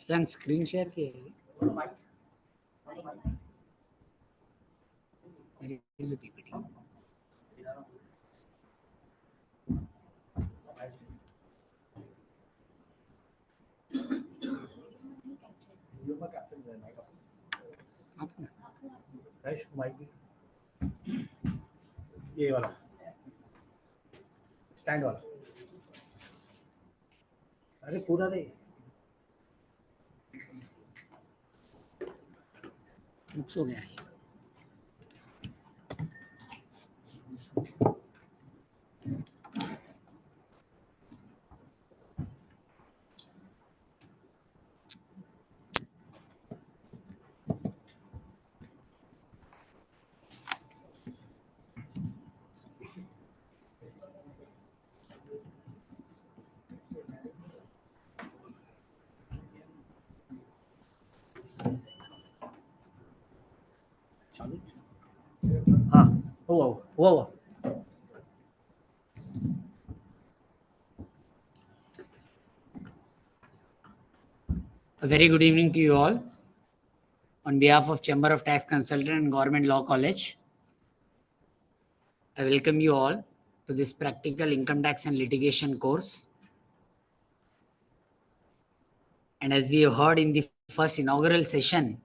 Young screen share किया है. Where is the PPT? ये वाला स्टैंड वाला. अरे पूरा दे. मिक्स हो गया है. हाँ हुआ. A very good evening to you all. On behalf of Chamber of Tax Consultant and Government Law College, I welcome you all to this practical income tax and litigation course. And as we have heard in the first inaugural session,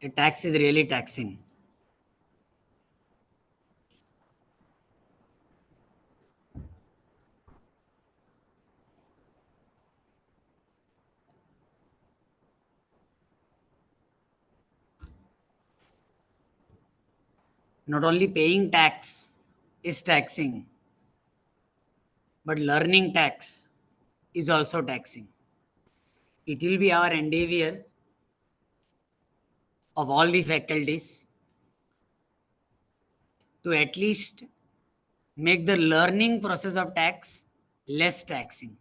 a tax is really taxing. Not only paying tax is taxing, but learning tax is also taxing. It will be our endeavor of all the faculties to at least make the learning process of tax less taxing.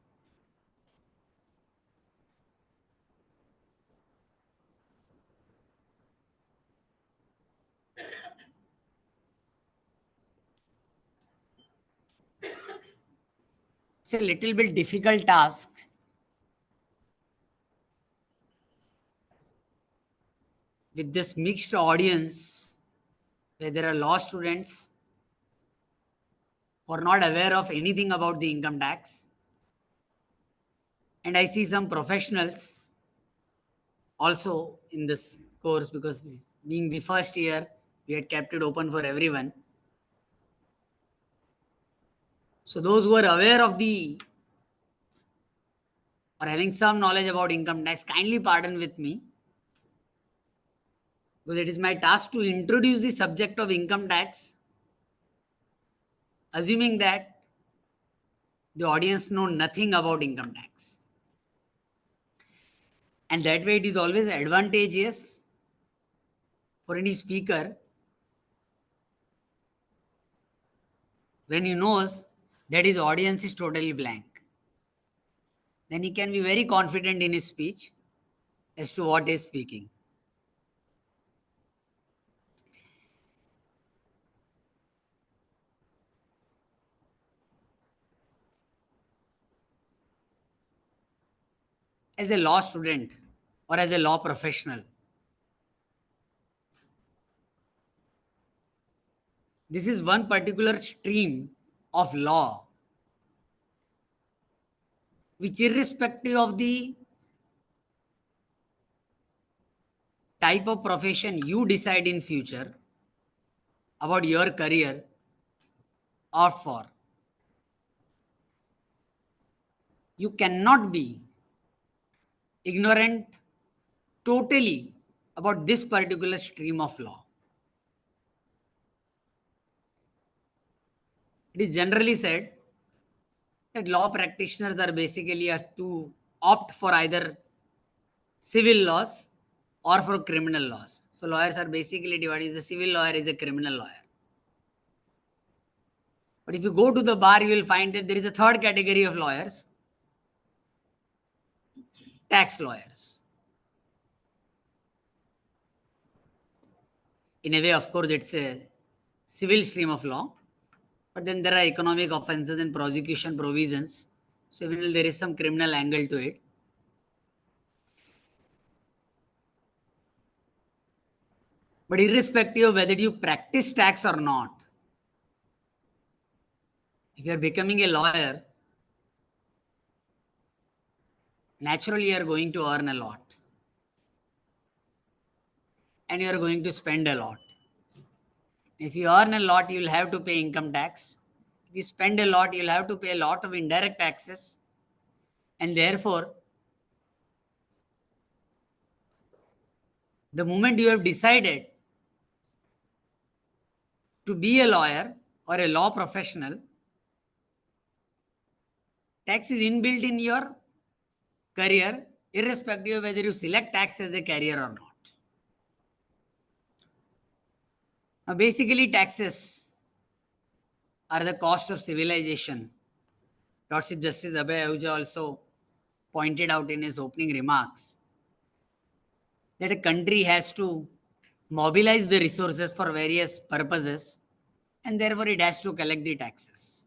It's a little bit difficult task with this mixed audience where there are law students who are not aware of anything about the income tax. And I see some professionals also in this course, because being the first year, we had kept it open for everyone. So those who are aware of or having some knowledge about income tax, kindly pardon with me, because it is my task to introduce the subject of income tax, assuming that the audience know nothing about income tax. And that way it is always advantageous for any speaker when he knows that his audience is totally blank. Then he can be very confident in his speech as to what he is speaking. As a law student or as a law professional, this is one particular stream of law which, irrespective of the type of profession you decide in future about your career or for, you cannot be ignorant totally about this particular stream of law. It is generally said that law practitioners are basically to opt for either civil laws or for criminal laws. So lawyers are basically divided. A civil lawyer is a criminal lawyer. But if you go to the bar, you will find that there is a third category of lawyers, tax lawyers. In a way, of course, it's a civil stream of law, but then there are economic offenses and prosecution provisions. So there is some criminal angle to it. But irrespective of whether you practice tax or not, if you are becoming a lawyer, naturally you are going to earn a lot. And you are going to spend a lot. If you earn a lot, you will have to pay income tax. If you spend a lot, you will have to pay a lot of indirect taxes. And therefore, the moment you have decided to be a lawyer or a law professional, tax is inbuilt in your career, irrespective of whether you select tax as a career or not. Now, basically, taxes are the cost of civilization. Lord Chief Justice Abhay Ahuja also pointed out in his opening remarks that a country has to mobilize the resources for various purposes, and therefore it has to collect the taxes.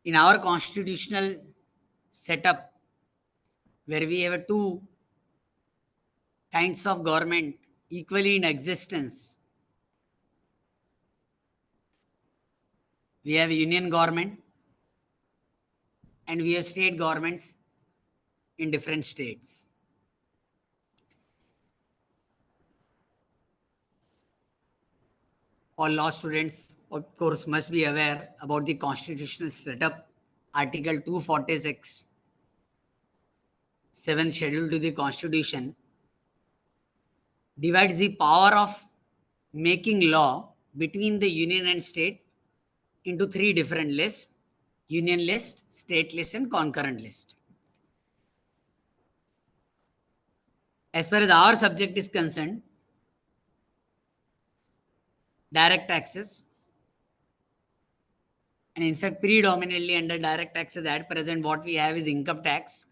In our constitutional setup, where we have two kinds of government equally in existence, we have union government and we have state governments in different states. All law students, of course, must be aware about the constitutional setup. Article 246, 7th schedule to the Constitution, divides the power of making law between the union and state into three different lists: union list, state list, and concurrent list. As far as our subject is concerned, direct taxes, and in fact predominantly under direct taxes at present what we have is income tax.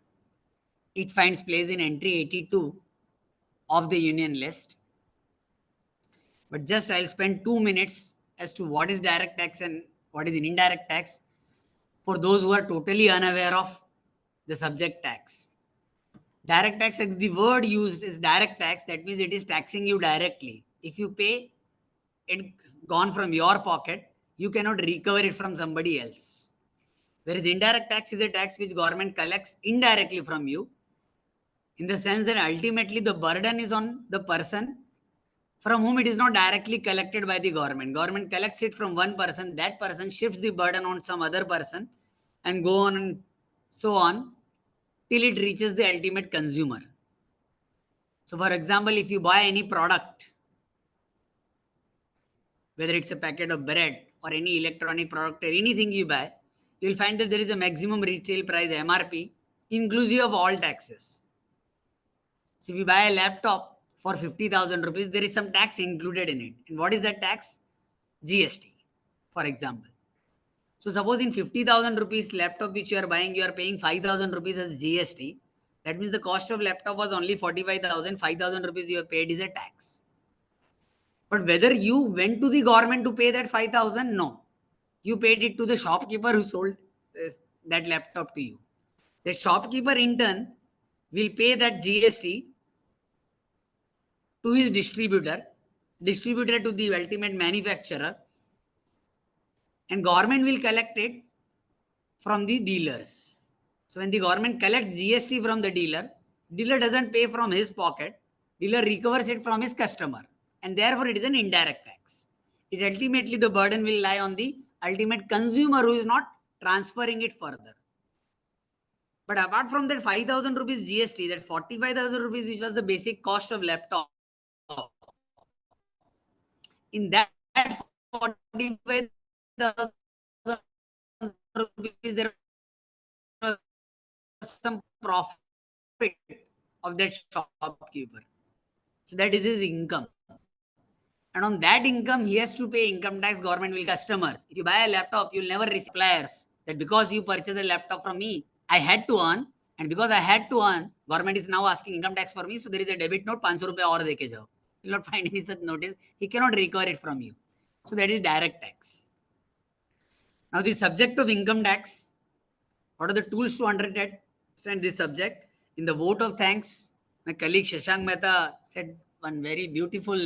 It finds place in entry 82 of the union list. But just I'll spend 2 minutes as to what is direct tax and what is indirect tax for those who are totally unaware of the subject tax. Direct tax, the word used is direct tax. That means it is taxing you directly. If you pay, it's gone from your pocket. You cannot recover it from somebody else. Whereas indirect tax is a tax which government collects indirectly from you, in the sense that ultimately the burden is on the person from whom it is not directly collected by the government. Government collects it from one person. That person shifts the burden on some other person and go on and so on till it reaches the ultimate consumer. So for example, if you buy any product, whether it's a packet of bread or any electronic product or anything you buy, you'll find that there is a maximum retail price, MRP, inclusive of all taxes. So if you buy a laptop for 50,000 rupees, there is some tax included in it. And what is that tax? GST, for example. So suppose in 50,000 rupees laptop which you are buying, you are paying 5,000 rupees as GST. That means the cost of laptop was only 45,000. 5,000 rupees you have paid is a tax. But whether you went to the government to pay that 5,000, no. You paid it to the shopkeeper who sold that laptop to you. The shopkeeper in turn will pay that GST to his distributor to the ultimate manufacturer, and government will collect it from the dealers. So when the government collects GST from the dealer doesn't pay from his pocket, dealer recovers it from his customer, and therefore it is an indirect tax. It ultimately, the burden will lie on the ultimate consumer who is not transferring it further. But apart from that 5,000 rupees GST, that 45,000 rupees which was the basic cost of laptop, in that 45,000 rupees there was some profit of that shopkeeper. So that is his income. And on that income, he has to pay income tax. Government will customers. If you buy a laptop, you'll never receive suppliers that because you purchased a laptop from me, I had to earn. And because I had to earn, government is now asking income tax for me. So there is a debit note, 500 rupees aur deke jao. You will not find any such notice. He cannot recover it from you. So that is direct tax. Now the subject of income tax, what are the tools to understand this subject? In the vote of thanks, my colleague Shashank Mehta said one very beautiful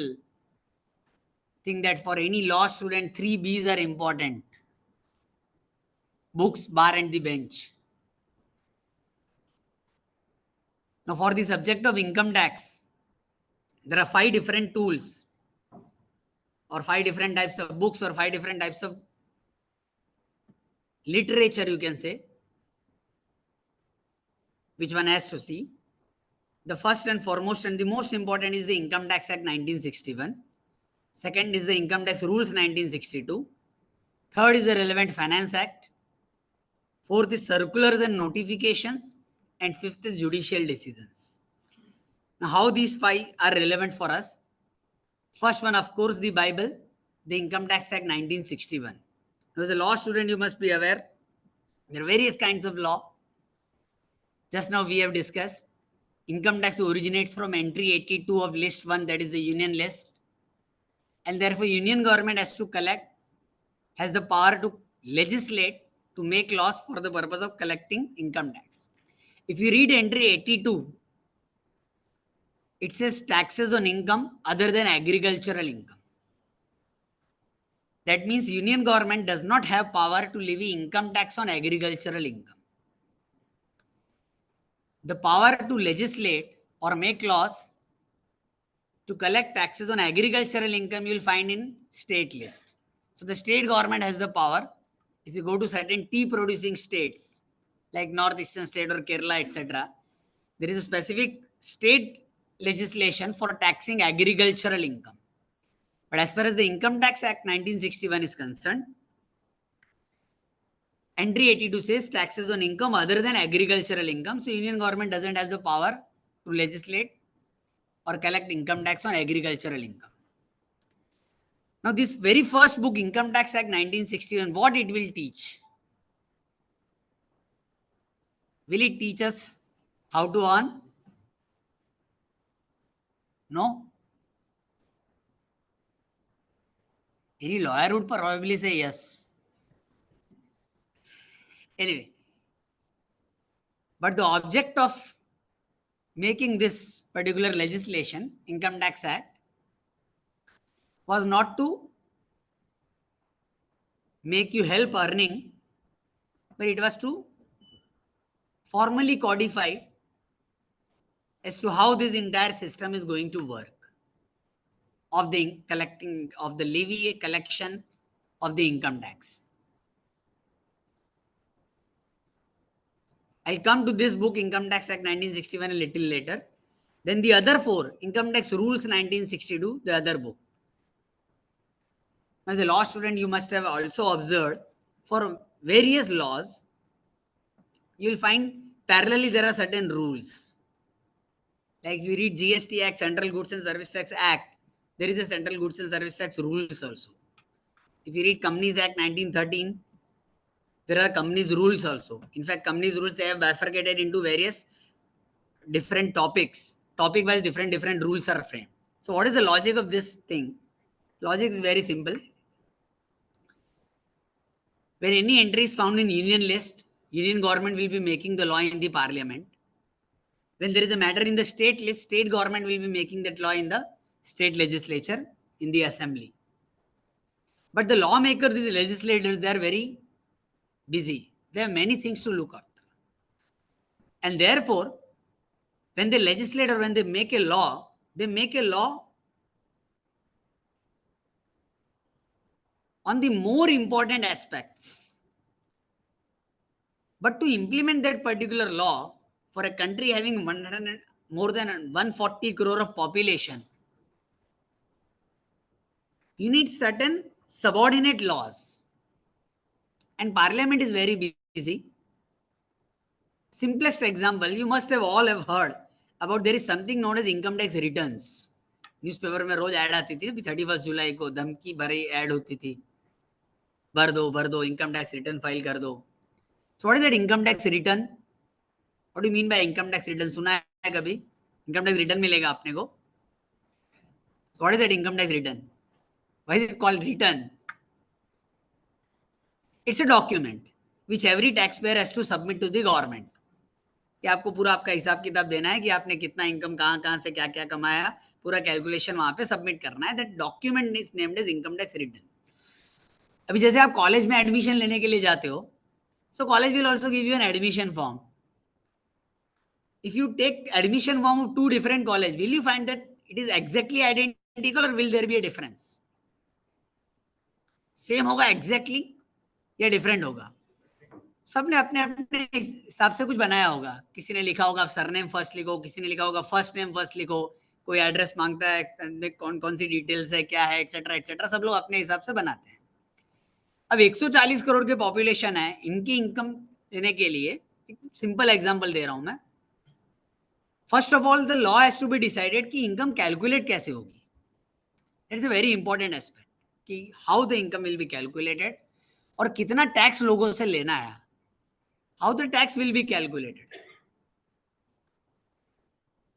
thing, that for any law student, 3 B's are important: books, bar, and the bench. Now for the subject of income tax, there are 5 different tools, or 5 different types of books, or 5 different types of literature, you can say, which one has to see. The first and foremost and the most important is the Income Tax Act 1961. Second is the Income Tax Rules 1962. Third is the Relevant Finance Act. Fourth is circulars and notifications. And fifth is judicial decisions. Now, how these 5 are relevant for us? First one, of course, the Bible, the Income Tax Act 1961. As a law student, you must be aware there are various kinds of law. Just now we have discussed income tax originates from entry 82 of list 1, that is the union list. And therefore, union government has to collect, has the power to legislate, to make laws for the purpose of collecting income tax. If you read entry 82, it says taxes on income other than agricultural income. That means union government does not have power to levy income tax on agricultural income. The power to legislate or make laws to collect taxes on agricultural income you will find in state list. So the state government has the power. If you go to certain tea producing states like northeastern state or Kerala, etc., there is a specific state legislation for taxing agricultural income. But as far as the Income Tax Act 1961 is concerned, entry 82 says taxes on income other than agricultural income. So union government doesn't have the power to legislate or collect income tax on agricultural income. Now this very first book, Income Tax Act 1961, what it will teach? Will it teach us how to earn? No. Any lawyer would probably say yes. Anyway, but the object of making this particular legislation, Income Tax Act, was not to make you help earning, but it was to formally codify as to how this entire system is going to work of the collecting of the levy collection of the income tax. I'll come to this book, Income Tax Act 1961, a little later. Then the other 4, Income Tax Rules 1962, the other book. As a law student, you must have also observed for various laws, you will find parallelly there are certain rules. Like if you read GST Act, Central Goods and Service Tax Act, there is a Central Goods and Service Tax rules also. If you read Companies Act 1913, there are companies rules also. In fact, companies rules, they have bifurcated into various different topics. Topic wise, different rules are framed. So what is the logic of this thing? Logic is very simple. When any entry is found in union list, union government will be making the law in the parliament. When there is a matter in the state list, state government will be making that law in the state legislature, in the assembly. But the lawmakers, these legislators, they are very busy. They have many things to look at. And therefore, when they legislate or when they make a law, they make a law on the more important aspects. But to implement that particular law for a country having more than 140 crore of population, you need certain subordinate laws. And parliament is very busy. Simplest example, you must have all have heard about there is something known as income tax returns. Newspaper में रोज add आती थी, 31 जुलाई को धमकी भरी add होती थी, भर दो income tax return file कर दो. So what is that income tax return? What do you mean by income tax return? सुना है कभी? Income tax return मिलेगा आपने को. So what is that income tax return? Why is it called return? It's a document which every taxpayer has to submit to the government. कि आपको पूरा आपका हिसाब किताब देना है कि आपने कितना इनकम कहाँ से क्या क्या कमाया, पूरा कैलकुलेशन वहां पे सबमिट करना है. That document is named as income tax return. अभी जैसे आप कॉलेज में एडमिशन लेने के लिए जाते हो, so college will also give you an admission form. If you take admission form of two different colleges, will you find that it is exactly identical or will there be a difference? Same होगा exactly या different होगा? सबने अपने अपने हिसाब से कुछ बनाया होगा. किसी ने लिखा होगा सरनेम फर्स्ट लिखो, किसी ने लिखा होगा फर्स्ट नेम फर्स्ट लिखो, कोई एड्रेस मांगता है, कौन कौन सी डिटेल्स है, क्या है, एक्सेट्रा एक्सेट्रा, सब लोग अपने हिसाब से बनाते हैं. अब 140 करोड़ के पॉपुलेशन है, इनकी इनकम लेने के लिए एक सिंपल एग्जांपल दे रहा हूं मैं. First of all the law has to be decided कि इनकम कैलकुलेट कैसे होगी. That is a very important aspect कि how the income will be calculated और कितना टैक्स लोगों से लेना है, how the tax will be calculated,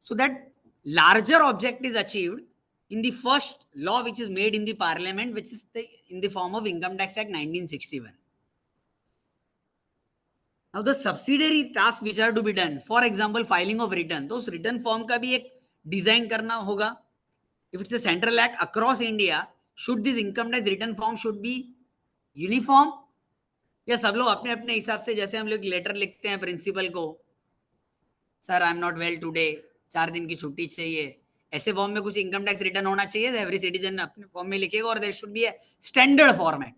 so that larger object is achieved in the first law which is made in the parliament, which is in the form of Income Tax Act 1961. Now the subsidiary tasks which are to be done, for example filing of return, तो उस return form का भी एक design करना होगा. If it's a central act across India, should this income tax return form should be uniform, या सब लोग अपने अपने हिसाब से, जैसे हम लोग लेटर लिखते हैं प्रिंसिपल को, sir I am not well today, 4 दिन की छुट्टी चाहिए, ऐसे फॉर्म में कुछ इनकम टैक्स रिटर्न होना चाहिए. एवरी सिटीजन अपने फॉर्म में लिखेगा और there should be a standard format.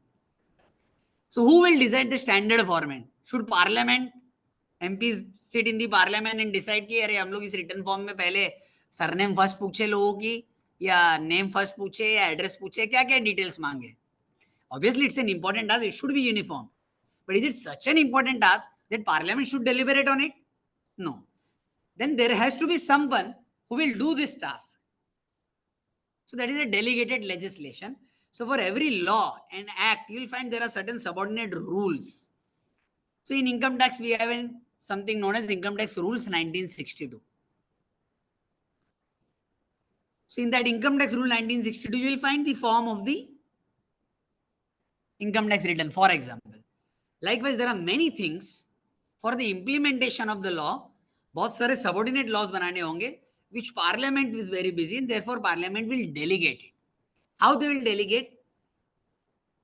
So who will decide the standard format? Should parliament, MPs sit in the parliament and decide कि अरे हम लोग इस रिटर्न फॉर्म में पहले सरनेम फर्स्ट पूछे लोगों की, या नेम फर्स्ट पूछे, या एड्रेस पूछे, क्या क्या डिटेल्स मांगे? Obviously it's an important task, it should be uniform, but is it such an important task that parliament should deliberate on it? No. Then there has to be someone who will do this task. So that is a delegated legislation. So for every law and act, you will find there are certain subordinate rules. So in income tax, we have something known as Income Tax Rules 1962. So in that Income Tax Rule 1962, you will find the form of the income tax return, for example. Likewise, there are many things for the implementation of the law. बहुत सारे subordinate laws बनाने होंगे which parliament is very busy and therefore parliament will delegate it. How they will delegate?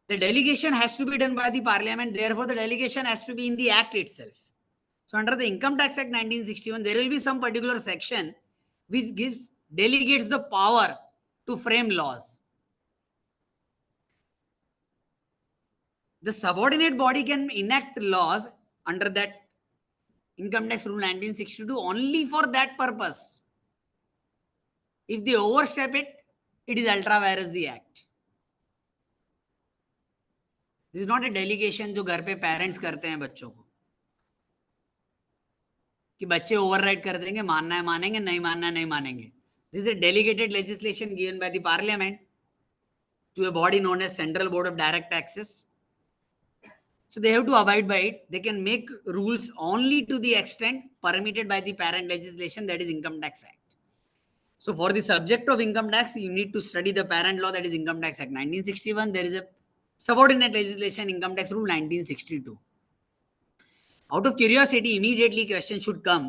The delegation has to be done by the parliament, therefore the delegation has to be in the act itself. So under the Income Tax Act 1961, there will be some particular section which delegates the power to frame laws. The subordinate body can enact laws under that Income Tax Rule 1962 only for that purpose. If they overstep it, it is ultra vires the act. This is not a delegation जो घर पे parents करते हैं बच्चों को, कि बच्चे override कर देंगे, मानना है मानेंगे, नहीं मानना है नहीं मानेंगे. This is a delegated legislation given by the parliament to a body known as Central Board of Direct Taxes. So they have to abide by it. They can make rules only to the extent permitted by the parent legislation, that is Income Tax Act. So for the subject of income tax, you need to study the parent law, that is Income Tax Act 1961. There is a subordinate legislation, Income Tax Rule 1962. Out of curiosity, immediately question should come,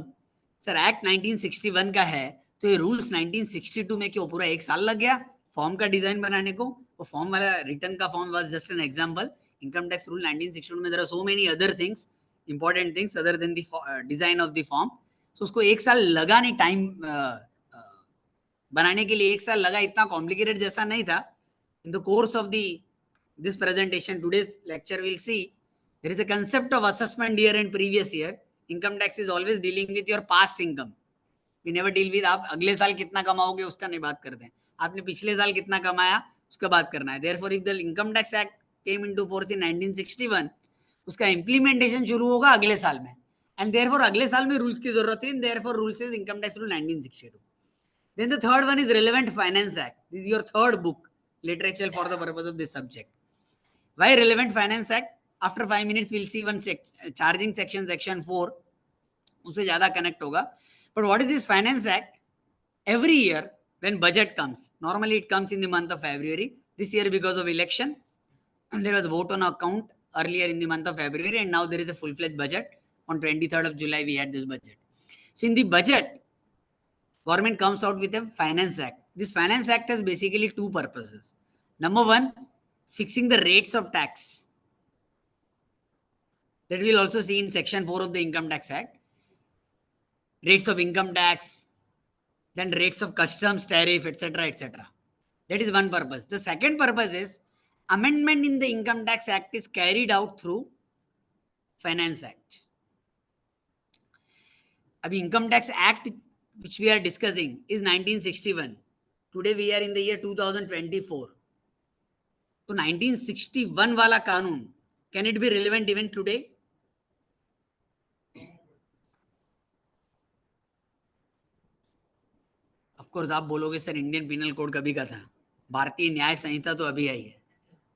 sir Act 1961 का है, तो ये rules 1962 में क्यों पूरा 1 साल लग गया फॉर्म का डिजाइन बनाने को? वो फॉर्म वाला रिटर्न का form was just an example. Income Tax Rule 1962 में there are so many other things, important things other than the design of the form. So उसको 1 साल लगा नहीं, टाइम बनाने के लिए 1 साल लगा, इतना कॉम्प्लिकेटेड जैसा नहीं था. In the course of this presentation, today's lecture, we'll see there is a concept of assessment year and previous year. Income tax is always dealing with your past income. We never deal with आप अगले साल कितना कमाओगे उसका नहीं बात करते हैं, आपने पिछले साल कितना कमाया उसका बात करना है. Therefore, if the Income Tax Act came into force in 1961, उसका implementation शुरू होगा अगले साल में, and therefore अगले साल में rules की जरूरत है, and therefore rules is Income Tax Rule 1962. Then the third one is Relevant Finance Act. This is your third book literature for the purpose of this subject. Why Relevant Finance Act? After 5 minutes we'll see one charging section, section 4, उससे ज्यादा connect होगा. But what is this Finance Act? Every year when budget comes, normally it comes in the month of February. This year because of election, there was a vote on account earlier in the month of February, and now there is a full-fledged budget. On 23rd of July, we had this budget. So in the budget, government comes out with a Finance Act. This Finance Act has basically two purposes. Number one, fixing the rates of tax. That we will also see in Section 4 of the Income Tax Act. Rates of income tax, then rates of customs, tariff, etc., etc. That is one purpose. The second purpose is amendment in the Income Tax Act is carried out through Finance Act. Abhi Income Tax Act which we are discussing is 1961. Today we are in the year 2024. So 1961 wala कानून, can it be relevant even today? Of course आप बोलोगे sir Indian penal code कभी का था, भारतीय न्याय संहिता तो अभी आई है.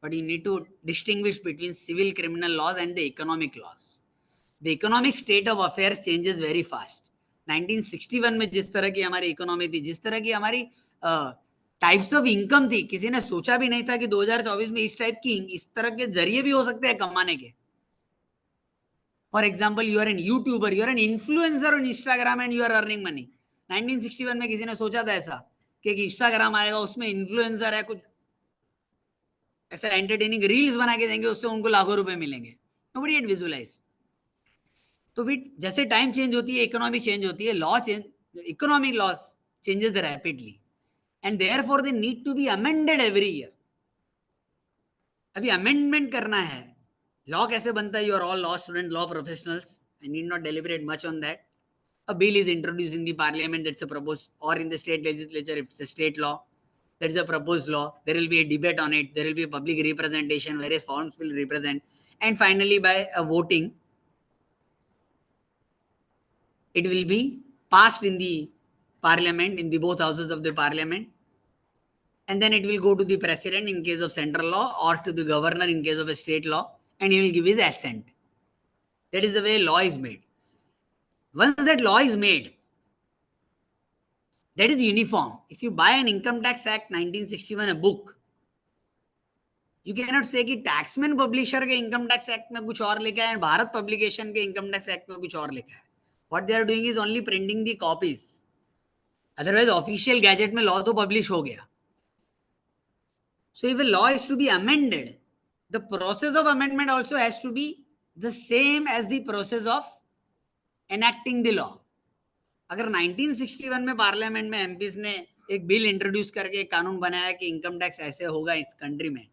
But you need to distinguish between civil criminal laws and the economic laws. The economic state of affairs changes very fast. 1961 में जिस तरह की हमारी इकोनॉमी थी, जिस तरह की हमारी टाइप्स ऑफ इनकम थी, किसी ने सोचा भी नहीं था कि 2024 में इस टाइप की इस तरह के जरिए भी हो सकते हैं कमाने के. For example, you are an YouTuber, you are an influencer on Instagram and you are earning money. 1961 में किसी ने सोचा था ऐसा कि इंस्टाग्राम आएगा, उसमें इन्फ्लुएंसर है, कुछ ऐसा एंटरटेनिंग रील्स बना के देंगे, उससे उनको लाखों रुपए मिलेंगे. Nobody had visualised. तो जैसे टाइम चेंज होती है, इकोनॉमी चेंज होती है, law change, economic laws changes rapidly, and therefore they need to be amended every year. अभी अमेंडमेंट करना है. लॉ कैसे बनता है? You are all law student, law professionals. I need not deliberate much on that. A bill is introduced in the parliament, that's a proposed, or in the state legislature if it's a state law, that is a proposed law. There will be a debate on it, there will be a public representation, various forms will represent, and finally by a voting it will be passed in the parliament, in the both houses of the parliament, and then it will go to the president in case of central law, or to the governor in case of a state law, and he will give his assent. That is the way law is made. Once that law is made, that is uniform. If you buy an Income Tax Act 1961 a book, you cannot say कि Taxmann publisher के income tax act में कुछ और लिखा है और Bharat publication के income tax act में कुछ और लिखा है. What they are doing is only printing the copies. Otherwise, official gazette में law तो publish हो गया. So if a law is to be amended, the process of amendment also has to be the same as the process of enacting the law. अगर 1961 में parliament में MPs ने एक bill introduce करके एक कानून बनाया कि इनकम टैक्स ऐसे होगा इस कंट्री में,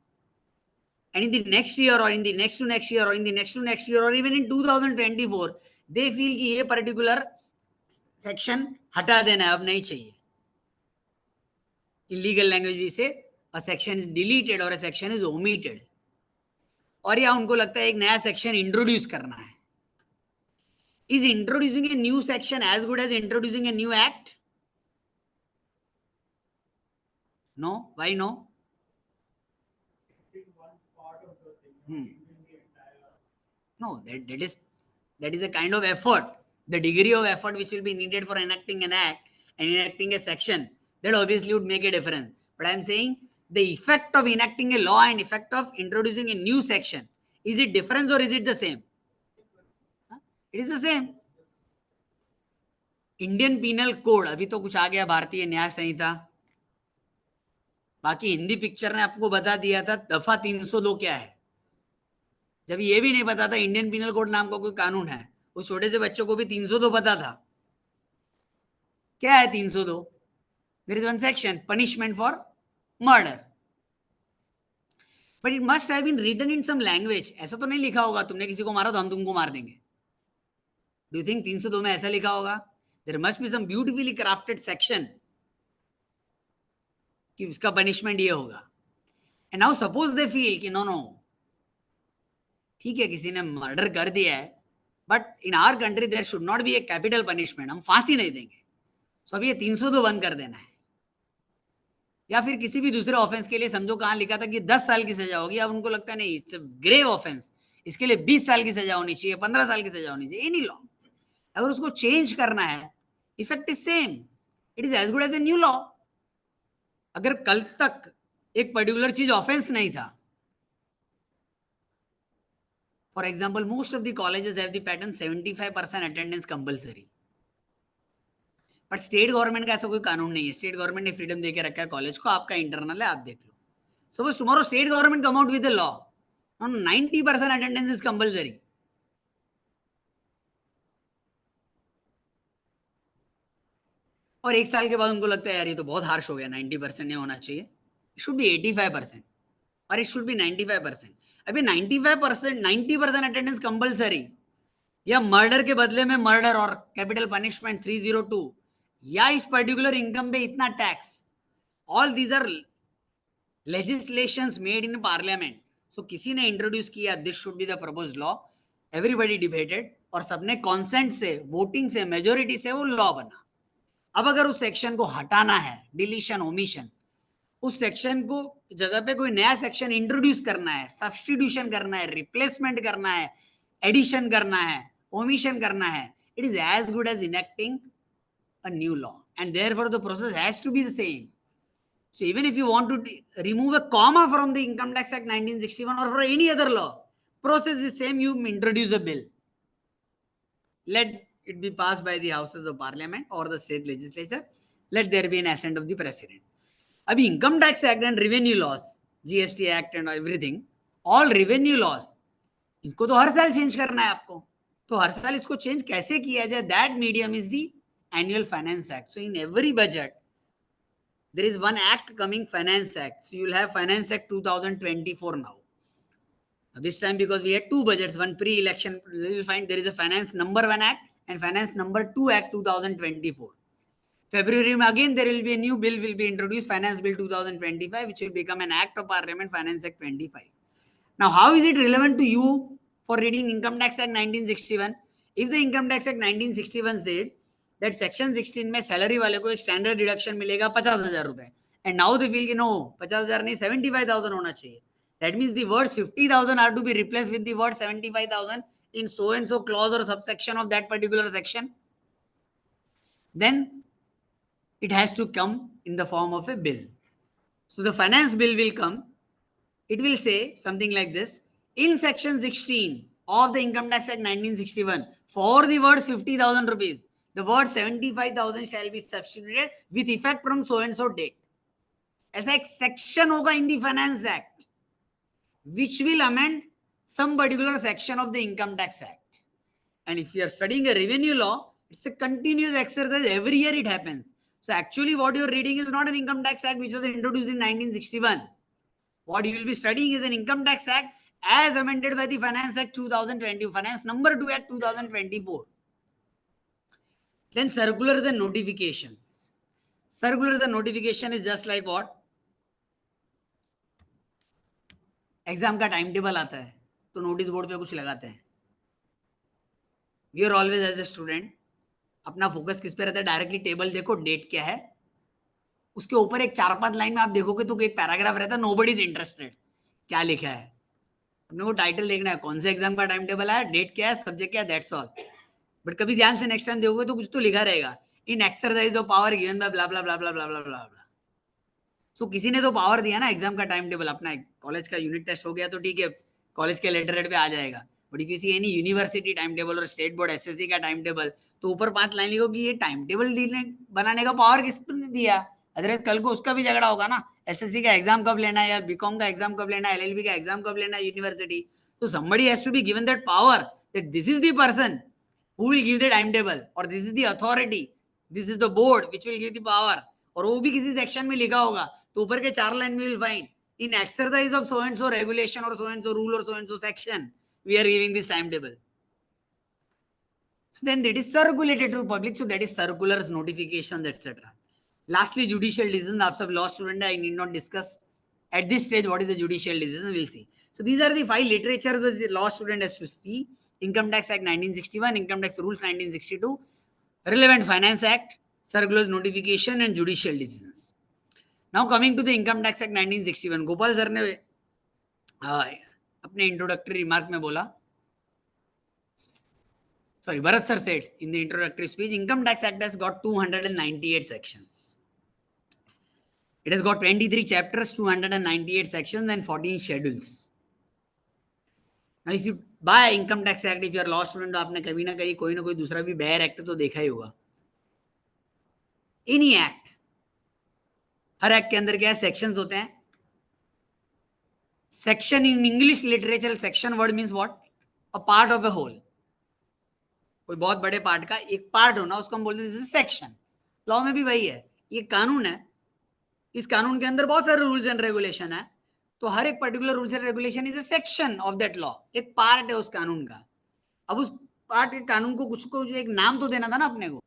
and in the next year or in the next to next year or in the next to next year or even in 2024 they feel कि ये पर्टिकुलर सेक्शन हटा देना है, अब नहीं चाहिए. In legal language we say a section is deleted or a section is omitted. और या उनको लगता है एक नया सेक्शन इंट्रोड्यूस करना है. Is introducing a new section as good as introducing a new act? No. Why no? No, that is a kind of effort. The degree of effort which will be needed for enacting an act and enacting a section, that obviously would make a difference. But I am saying the effect of enacting a law and effect of introducing a new section, is it different or is it the same? It is the same. Indian penal code अभी तो कुछ आ गया, भारतीय न्याय संहिता. बाकी Hindi picture ने आपको बता दिया था दफा 302 क्या है. जब ये भी नहीं पता था इंडियन पिनल कोड नाम का कोई कानून है, उस छोटे से बच्चों को भी 302 पता था. क्या है 302? There is one section, punishment for murder. But it must have been written in some language. ऐसा तो नहीं लिखा होगा तुमने किसी को मारा तो हम तुमको मार देंगे. डू यू थिंक 302 में ऐसा लिखा होगा? There must be some beautifully crafted section कि इसका punishment ये होगा. And now suppose they feel कि no, ठीक है किसी ने मर्डर कर दिया है, but in our country there should not be a capital punishment, हम फांसी नहीं देंगे, so अब ये 302 बंद कर देना है. या फिर किसी भी दूसरे ऑफेंस के लिए समझो कहाँ लिखा था कि 10 साल की सजा होगी, अब उनको लगता है नहीं, इट्स अ ग्रेव ऑफेंस, इसके लिए 20 साल की सजा होनी चाहिए, 15 साल की सजा होनी चाहिए. एनी लॉ अगर उसको चेंज करना है, effect is same, it is as good as a new law. अगर कल तक एक पर्टिकुलर चीज ऑफेंस नहीं था, For example, most of the colleges have the pattern 75% attendance compulsory. But state government का ऐसा कोई कानून नहीं है. स्टेट गवर्नमेंट ने फ्रीडम देके रखा है कॉलेज को, आपका इंटरनल है, आप देख लो. Suppose tomorrow state government come out with the law, 90% attendance is compulsory. और एक साल के बाद उनको लगता है यार ये तो बहुत हार्श हो गया, 90% नहीं होना चाहिए, इट शुड बी 85% और इट शुड बी 95%. अभी 95%, 90% अटेंडेंस कंपल्सरी, या मर्डर के बदले में मर्डर और कैपिटल पनिशमेंट 302, या इस पर्टिकुलर इनकम पे इतना tax, all these are legislations made in parliament. So किसी ने इंट्रोड्यूस किया this should be the proposed law, everybody debated और सबने कॉन्सेंट से, वोटिंग से, मेजोरिटी से वो लॉ बना. अब अगर उस सेक्शन को हटाना है, डिलीशन, ओमिशन, उस सेक्शन को जगह पे कोई नया सेक्शन इंट्रोड्यूस करना है, सब्स्टिट्यूशन करना है, रिप्लेसमेंट करना है, एडिशन करना है, omission करना है, it is as good as enacting a new law, and therefore the process has to be the same. So even if you want to remove a comma from the Income Tax Act 1961 or for any other law, process is same. You introduce a bill, let it be passed by the houses of parliament or the state legislature, let there be an assent of the president. अभी Income Tax Act and revenue laws, GST Act and everything, all revenue laws, इनको तो हर साल change करना है आपको. तो हर साल इसको चेंज कैसे किया जाए, that medium is the annual finance act. So in every budget there is one act coming, finance act. So you will have finance act 2024 now. This time because we had two budgets, one pre-election, you will find there is a finance number 1 act and finance number 2 act 2024. February again there will be a new bill will be introduced, finance bill 2025, which will become an act of parliament, finance act 25. Now how is it relevant to you for reading Income Tax Act 1961? If the Income Tax Act 1961 said that section 16 में salary वाले को एक standard deduction मिलेगा 50,000 रुपए, and now they feel कि no 50,000 नहीं 75,000 होना चाहिए, that means the words 50,000 are to be replaced with the word 75,000 in so and so clause or subsection of that particular section, then it has to come in the form of a bill. So the finance bill will come, it will say something like this: in section 16 of the Income Tax Act 1961, for the words 50,000 rupees, the word 75,000 shall be substituted with effect from so and so date. ऐसा एक section होगा in the Finance Act, which will amend some particular section of the Income Tax Act. And if you are studying a revenue law, it's a continuous exercise. Every year it happens. So actually what you're reading is not an Income Tax Act which was introduced in 1961. What you will be studying is an Income Tax Act as amended by the Finance Act 2020, Finance number 2 Act 2024. Then circulars and notifications. Circulars and notification is just like what? Exam का time table आता है तो notice board पे कुछ लगाते हैं. We are always as a student अपना focus किस पे रहता है, डायरेक्टली टेबल देखो, डेट क्या है, उसके ऊपर एक 4-5 लाइन में आप देखोगे तो एक पैराग्राफ रहता है, नोबडी इज इंटरेस्टेड, क्या लिखा है, अपने को टाइटल देखना है, कौन से एग्जाम का टाइम टेबल है, डेट क्या है, सब्जेक्ट क्या है, दैट्स ऑल. बट कभी ध्यान से नेक्स्ट टाइम देखोगे तो कुछ तो लिखा रहेगा, in exercise of power given by blah blah blah blah blah blah blah. So किसी ने तो पावर दिया ना, एग्जाम का टाइम टेबल, अपना कॉलेज का यूनिट टेस्ट हो गया तो ठीक है, कॉलेज के लेटर हेड पे आ जाएगा. But if you see any university time table और स्टेट बोर्ड एसएससी का टाइम टेबल, तो ऊपर 5 लाइन लिखो कि ये टाइम टेबल बनाने का पावर किसने दिया. अदरवाइज कल को उसका भी झगड़ा होगा ना, एसएससी का एग्जाम कब लेना है, या बीकॉम का एग्जाम कब लेना है, एलएलबी का एग्जाम कब लेना है यूनिवर्सिटी. तो somebody has to be given that power that this is the person who will give the timetable, or this is the authority, this is the board which will give the power. और वो भी किसी section में लिखा होगा, तो ऊपर के 4 लाइन में will find in exercise of so and so regulation और सो एंड सो रूल और so and so section we are giving this time table. So then that is circulated to the public, so that is circulars, notifications, etc. Lastly, judicial decisions. आप सब law student है, I need not discuss at this stage what is the judicial decision, we'll see. So these are the 5 literatures which the law student has to see: Income Tax Act 1961, Income Tax Rules 1962, Relevant Finance Act, circulars, notification and judicial decisions. Now coming to the Income Tax Act 1961, Gopal sir ने अपने introductory remark में बोला, sorry, Bharat sir said in the introductory speech, Income Tax Act has got 298 sections. It has got 23 chapters, 298 sections and 14 schedules. If you buy income tax act, if you are law student, आपने कभी ना कहीं कोई ना कोई दूसरा भी bare act तो देखा ही होगा. एनी एक्ट, हर एक्ट के अंदर क्या है, सेक्शंस होते हैं. Section in English literature, section word means what, a part of a whole. कोई बहुत बड़े पार्ट का एक पार्ट होना, उसको हम बोलते हैं सेक्शन. लॉ में भी वही है. ये कानून है, इस कानून के अंदर बहुत सारे रूल्स एंड रेगुलेशन है, तो हर एक particular rules and regulation is A section of that law, एक पार्ट है उस कानून का. अब उस पार्ट के कानून को कुछ को एक नाम तो देना था ना अपने को,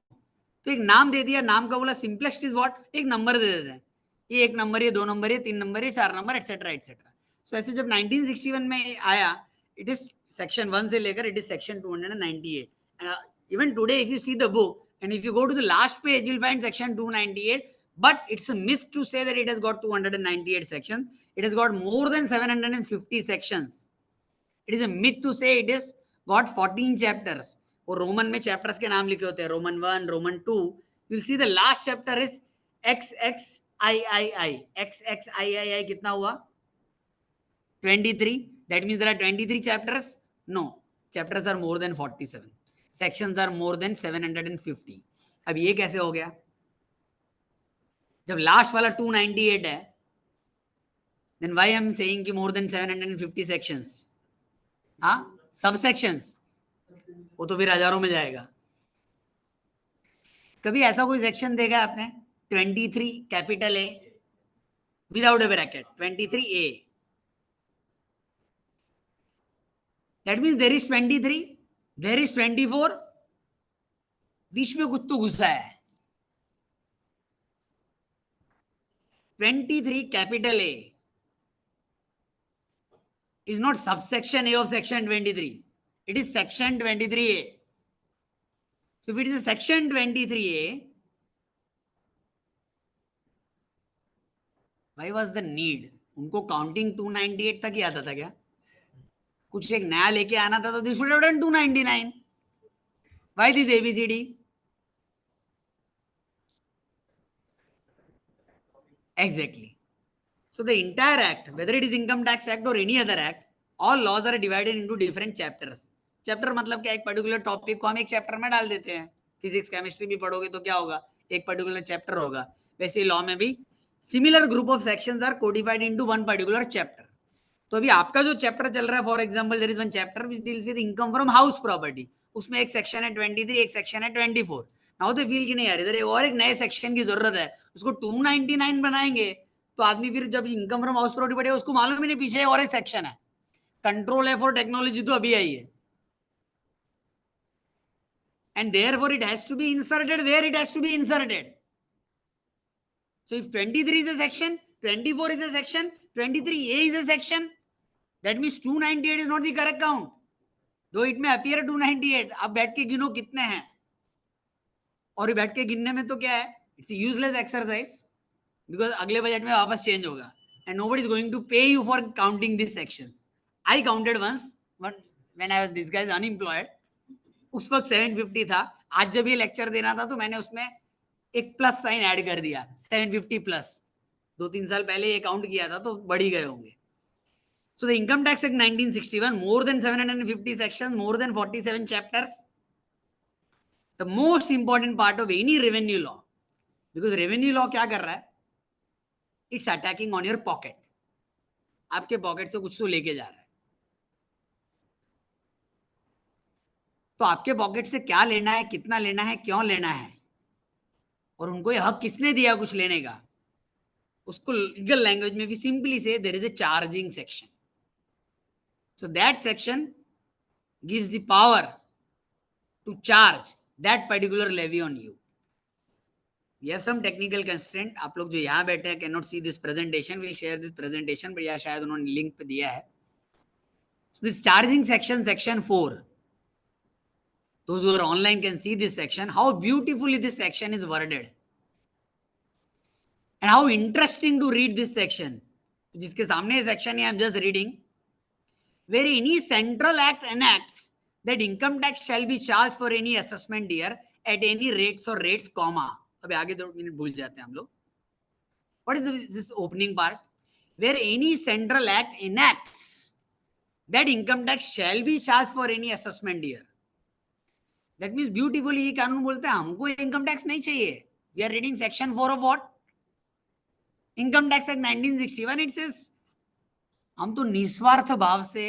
तो एक नाम दे दिया. नाम का बोला सिंपलेस्ट इज व्हाट, एक नंबर दे देते हैं. ये 1 नंबर, ये 2 नंबर, ये 3 नंबर, ये 4 नंबर, एटसेट्रा एटसेट्रा. सो ऐसे जब 1961 में आया, इट इज सेक्शन 1 से लेकर it is section 298. And even today if you see the book and if you go to the last page you will find section 298. But it's a myth to say that it has got 298 sections. It has got more than 750 sections. It is a myth to say it is got 14 chapters. और Roman में chapters के नाम लिखे होते हैं, Roman 1, Roman 2. You'll see the last chapter is XXIII. XXIII कितना हुआ? 23. That means there are 23 chapters? No. Chapters are more than 47. Sections are more than 750. अब ये कैसे हो गया? जब लास्ट वाला 298 है, then why I'm saying कि more than 750 sections? हाँ, सब sections, वो तो फिर हजारों में जाएगा. कभी ऐसा कोई सेक्शन देखा आपने 23 capital A without a bracket, 23A. That means there is 23, there is 24, बीच में कुछ तो घुसा है. 23 capital A is not subsection A of section 23. It is section 23A. So if it is a section 23A, why was the need? उनको counting 298 तक ही आता था क्या? कुछ एक नया लेके आना था तो this would have done 299. Why this ABCD? Exactly. So the entire act, whether it is income tax act or any other act, all laws are divided into different chapters. Chapter मतलब क्या, एक पर्टिकुलर टॉपिक को हम एक chapter में डाल देते हैं. फिजिक्स केमिस्ट्री भी पढ़ोगे तो क्या होगा, एक पर्टिकुलर चैप्टर होगा. वैसे लॉ में भी similar group of sections are codified into one particular chapter. तो अभी आपका जो चैप्टर चल रहा है, for example there is one chapter which deals with income from house property. उसमें एक सेक्शन है 23, एक सेक्शन है 24. नाउ दे फील कि नहीं यार, इधर और एक नए सेक्शन की जरूरत है, उसको 299 बनाएंगे. तो आदमी फिर जब इनकम फ्रॉम हाउस प्रॉपर्टी पढ़ेगा उसको मालूम ही नहीं पीछे और एक सेक्शन है. कंट्रोल है फॉर टेक्नोलॉजी तो अभी आई है. And therefore it has to be inserted where it has to be inserted. So if 23 is a section, 24 is a section, 23A is a section, that means 298 is not the correct count. Though it may appear 298. अब बैठ के गिनो कितने हैं, और बैठ के गिनने में तो क्या है, it's a useless exercise because अगले बजट में वापस चेंज होगा and nobody is going to pay you for counting these sections. I counted once when I was disguised unemployed. उस वक्त 750 था. आज जब ये लेक्चर देना था तो मैंने उसमें एक प्लस साइन ऐड कर दिया, 750 प्लस. 2-3 साल पहले ये काउंट किया था तो बढ़ ही गए होंगे. So the income tax act 1961, more than 750 sections, more than 47 chapters. The most important part of any revenue law, because revenue law क्या कर रहा है, it's attacking on your pocket. आपके पॉकेट से कुछ तो लेके जा रहा है. तो आपके पॉकेट से क्या लेना है, कितना लेना है, क्यों लेना है, और उनको ये हक किसने दिया कुछ लेने का, उसको लीगल लैंग्वेज में भी सिंपली से there is a charging section. So that section gives the power to charge that particular levy on you. We have some technical constraint. आप लोग जो यहाँ बैठे हैं can not see this presentation, will share this presentation, पर यहाँ शायद उन्होंने लिंक पे दिया है. So this charging section, section 4, those who are online can see this section, how beautifully this section is worded and how interesting to read this section. जिसके सामने section है, I am just reading, where any central act enacts that income tax shall be charged for any assessment year at any rates or rates, comma. अबे आगे 2 minute भूल जाते हैं हम लोग. What is this opening part? Where any central act enacts that income tax shall be charged for any assessment year. That means beautifully ये कानून बोलता है हमको इनकम टैक्स नहीं चाहिए. We are reading section 4 of what? Income Tax Act 1961. It says हम तो निस्वार्थ भाव से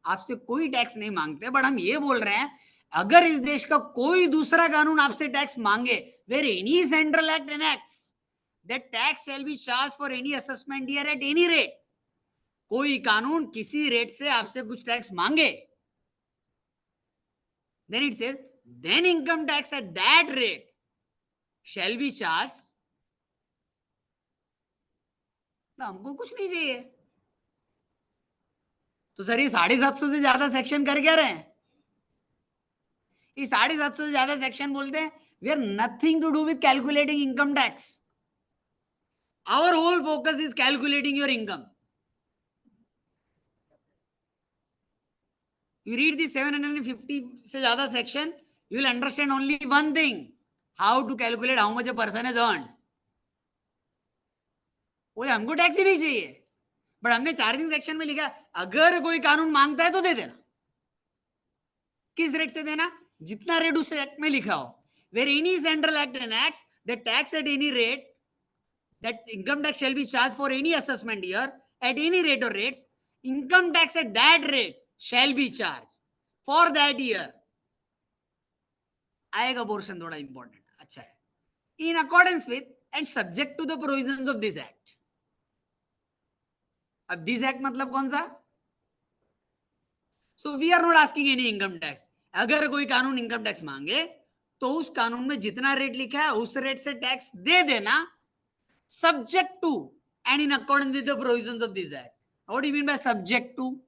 आपसे कोई टैक्स नहीं मांगते, बट हम ये बोल रहे हैं अगर इस देश का कोई दूसरा कानून आपसे टैक्स मांगे, where any central act enacts that tax shall be charged for any assessment year at any rate, कोई कानून किसी रेट से आपसे कुछ टैक्स मांगे, then it says then income tax at that rate shall be charged. तो हमको कुछ नहीं चाहिए. तो सर ये 750 से ज्यादा सेक्शन कर क्या रहे हैं? ये 750 से ज्यादा सेक्शन बोलते हैं we are nothing to do with calculating income tax. Our whole focus is calculating your income. You read the 750 से ज्यादा section, you will understand only one thing: how to calculate how much a person has earned. वो हमको tax ही नहीं चाहिए, but हमने charging section में लिखा अगर कोई कानून मांगता है तो दे देना. किस रेट से देना? जितना रेट उस एक्ट में लिखा हो. Where any central act enacts that tax at any rate, that income tax shall be charged for any assessment year at any rate or rates, income tax at that rate shall be charged for that year. आएगा portion थोड़ा important. अच्छा है. In accordance with and subject to the provisions of this act. अब this act मतलब कौन सा? So we are not asking any income tax. अगर कोई कानून इनकम टैक्स मांगे तो उस कानून में जितना रेट लिखा है उस रेट से टैक्स दे देना, subject to and in accordance with the provisions of this act. What do you mean by subject to?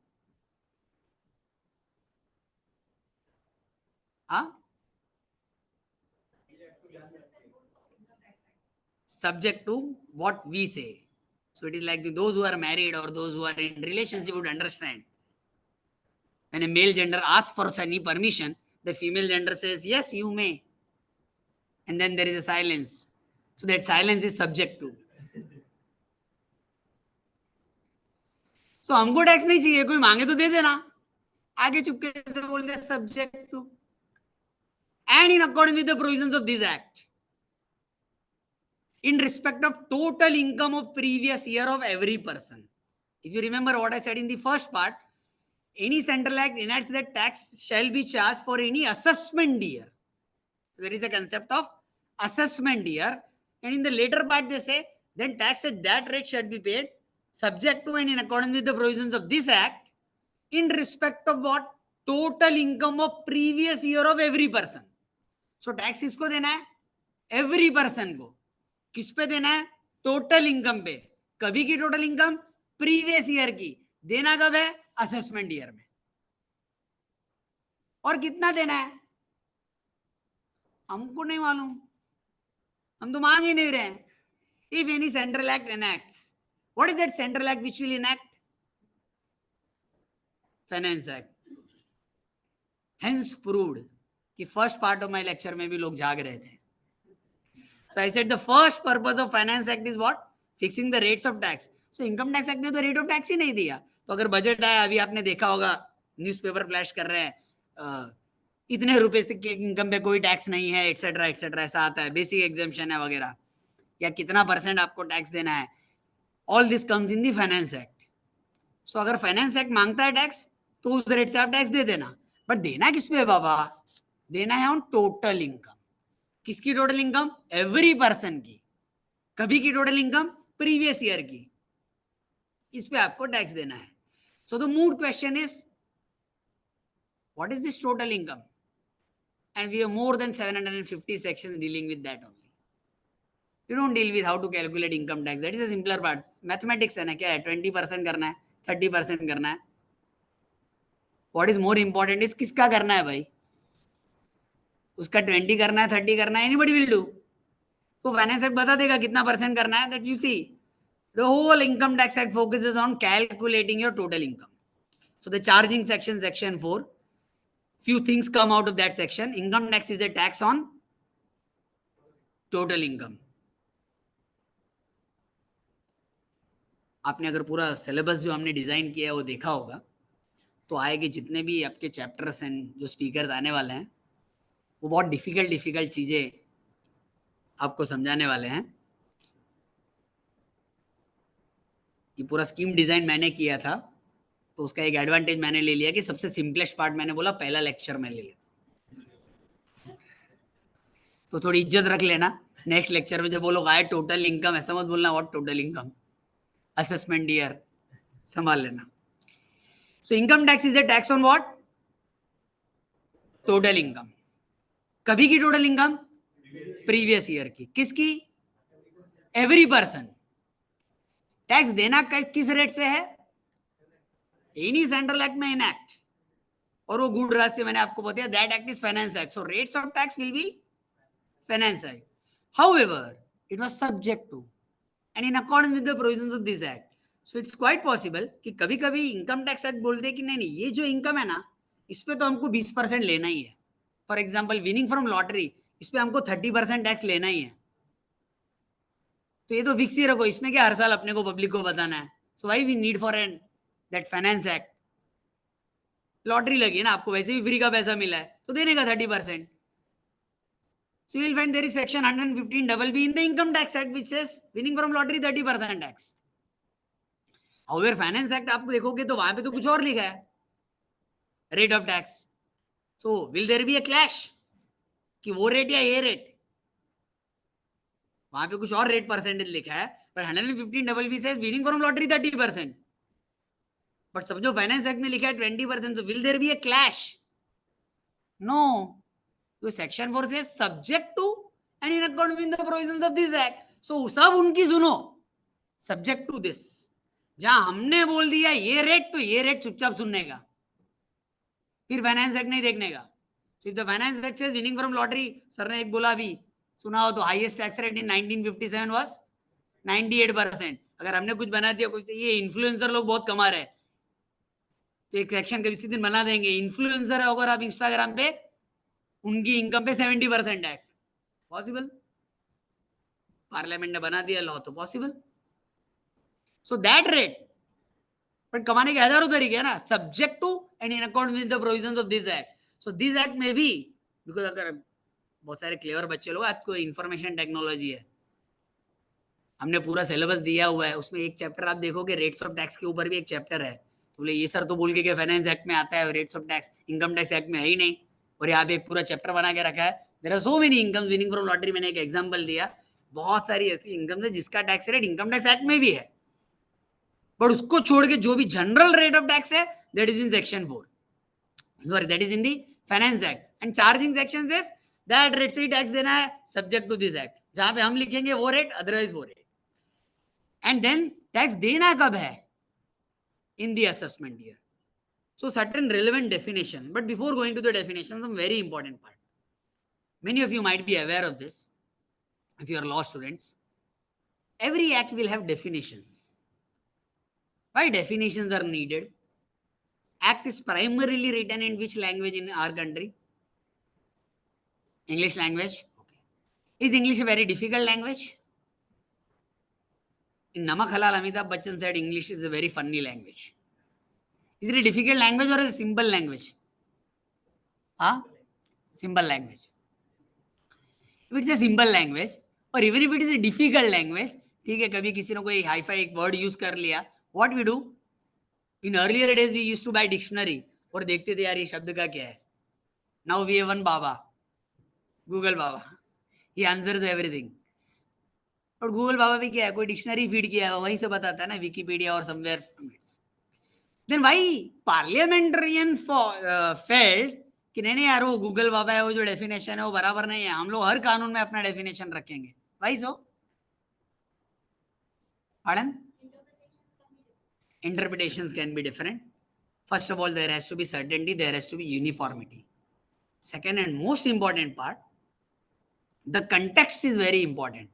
Subject to what we say. So it is like those who are married or those who are in relationship would understand. When a male gender asks for any permission, the female gender says, yes, you may. And then there is a silence. So that silence is subject to. So हमको tax नहीं चाहिए, कोई मांगे तो दे देना. आगे चुपके से बोल दे subject to and in accordance with the provisions of this act. In respect of total income of previous year of every person. If you remember what I said in the first part, any central act enacts that tax shall be charged for any assessment year. So there is a concept of assessment year, and in the later part they say then tax at that rate shall be paid subject to and in accordance with the provisions of this act in respect of what? Total income of previous year of every person. So tax किसको देना है? Every person को. किस पे देना है? Total income पे. कभी की टोटल इनकम? प्रीवियस ईयर की. देना कब है? असेसमेंट ईयर में. और कितना देना है हमको नहीं मालूम, हम तो मांग ही नहीं रहे हैं. If any central act enacts, what is that central act which will enact? Finance act. Hence proved कि first part of my lecture में भी लोग जाग रहे थे. So I said the first purpose of Finance Act is what? Fixing the rates of tax. So Income Tax Act ने तो rate of tax ही नहीं दिया. तो अगर बजट आया, अभी आपने देखा होगा न्यूज़पेपर फ्लैश कर रहे हैं, इतने रुपए के इनकम पे कोई टैक्स नहीं है, एक्सेट्रा एक्सेट्रा, ऐसा आता है. बेसिक एग्जेम्पशन है वगैरह, या कितना % आपको टैक्स देना है. All this comes in the finance act. So अगर फाइनेंस एक्ट मांगता है टैक्स तो उस रेट से आप टैक्स दे देना. बट देना किस पे बाबा? देना है ऑन टोटल इनकम. किसकी टोटल इनकम? एवरी पर्सन की. कभी की टोटल इनकम? प्रीवियस ईयर की. इस पे आपको टैक्स देना है. So the moot question is what is this total income? And we have more than 750 sections dealing with that only. You don't deal with how to calculate income tax. That is a simpler part. Mathematics है ना. क्या है? 20% करना है, 30% करना है. What is more important is किसका करना है भाई. उसका 20 करना है, 30 करना है, एनीबडी विल डू. तो फाइनेंस एक्ट बता देगा कितना % करना है. That you see the whole income tax act focuses on calculating your total income. So the charging section, section 4, few things come out of that section. Income tax is a tax on total income. आपने अगर पूरा syllabus जो हमने design किया है वो देखा होगा तो आए कि जितने भी आपके चैप्टर्स एंड जो स्पीकर्स आने वाले हैं वो बहुत डिफिकल्ट चीजें आपको समझाने वाले हैं। ये पूरा स्कीम डिजाइन मैंने किया था, तो उसका एक एडवांटेज मैंने ले लिया कि सबसे सिंपलेस्ट पार्ट मैंने बोला पहला लेक्चर में ले लिया, तो थोड़ी इज्जत रख लेना। नेक्स्ट लेक्चर में जब वो लोग आए टोटल इनकम, ऐसा मत बोलना what total income, assessment year, संभाल लेना। So income tax is a tax on what? Total income. कभी की टोटल इनकम? प्रीवियस ईयर की। किसकी? Every person. टैक्स देना किस रेट से है? एनी सेंट्रल एक्ट में इनएक्ट, और वो गुड रास्ते मैंने आपको बताया that act is finance act, so rates of tax will be finance act. However it was subject to and in accordance with the provisions of this act. So it's quite possible कि कभी कभी income tax act बोलते हैं कि नहीं ये जो income है ना इस पे तो हमको 20% लेना ही है। For example winning from lottery, इस पे हमको 30% टैक्स लेना ही है। तो ये तो फिक्स ही रखो, इसमें क्या हर साल अपने को पब्लिक को बताना है। So why we need for an that finance act. Lottery लगी है ना, आपको वैसे भी फ्री का पैसा मिला है तो देने का 30%। So you will find there is section 115BB in the Income Tax Act which says winning from lottery 30% tax. However, Finance Act आप देखोगे तो वहां पे तो कुछ और लिखा है, rate of tax. So will there be a clash कि वो रेट या ये रेट? वहां पे कुछ और रेट परसेंटेज लिखा है, पर 115BB says winning from lottery 30%, but समझो फाइनेंस एक्ट में लिखा है 20%। So will there be a clash? No, तो सेक्शन 4 से subject to and in according with the provisions of this act. So सब उनकी सुनो, सब्जेक्ट टू दिस। जहां हमने बोल दिया ये रेट तो ये रेट चुपचाप सुनने का, फिर फाइनेंस एक्ट नहीं देखने का। सिर्फ द फाइनेंस एक्ट से विनिंग फ्रॉम लॉटरी, सर ने एक बोला अभी सुना हो तो highest tax rate in 1957 was 98%। अगर हमने कुछ बना दिया, कुछ ये इन्फ्लुएंसर लोग बहुत कमा रहे हैं तो एक सेक्शन कभी किसी दिन बना देंगे, इन्फ्लुएंसर है अगर आप इंस्टाग्राम पे उनकी इनकम पे 70% टैक्स। पॉसिबल? पार्लियामेंट ने बना दिया लॉ तो possible. So that rate, but कमाने के हजारों तरीके है ना, subject to and in according with the provisions of this act. So this act में भी बिकॉज अगर बहुत सारे क्लेवर बच्चे लोग, आज को इंफॉर्मेशन टेक्नोलॉजी है, हमने पूरा सिलेबस दिया हुआ है, उसमें एक चैप्टर आप देखोगे रेट्स ऑफ टैक्स के ऊपर भी एक चैप्टर है। तो बोले ये सर तो बोल के फाइनेंस एक्ट में आता है, rates of tax income tax act में है ही नहीं, और यहाँ पे एक पूरा चैप्टर बना के रखा है। There are so many income winning from lottery. मैंने एक एग्जांपल दिया, बहुत सारी ऐसी इनकम है जिसका tax rate income tax act में भी है, बट उसको छोड़ के जो भी जनरल रेट ऑफ टैक्स है that is in section 4, sorry that is in the finance act. And charging section says that rate से ही टैक्स देना है सब्जेक्ट टू दिस एक्ट। जहां पे हम लिखेंगे वो रेट, अदरवाइज वो रेट। एंड देन टैक्स देना कब है? In the assessment year. So certain relevant definition, but before going to the definition, some very important part. Many of you might be aware of this if you are law students. Every act will have definitions. Why definitions are needed? Act is primarily written in which language in our country? English language. Okay. Is English a very difficult language? In Namak Halal, Amitabh Bachchan said English is a very funny language. Is it a difficult language or a simple language? Huh? Simple language. If it's a simple language, or even if it is a difficult language, ठीक है, कभी किसी ने कोई hi fi एक word use कर लिया, what we do? In earlier days we used to buy dictionary और देखते थे यार ये शब्द का क्या है. Now we have one Baba, Google Baba. He answers everything. और Google Baba भी क्या है, कोई डिक्शनरी फीड किया है वहीं से बताता है ना, विकीपीडिया और somewhere from it. Then why parliamentarian felt कि नहीं यार वो गूगल बाबा है, वो जो डेफिनेशन है वो बराबर नहीं है, हम लोग हर कानून में अपना डेफिनेशन रखेंगे. Why so? Pardon? Interpretations can be different. First of all, there has to be certainty, there has to be uniformity. Second and most important part, the context is very important.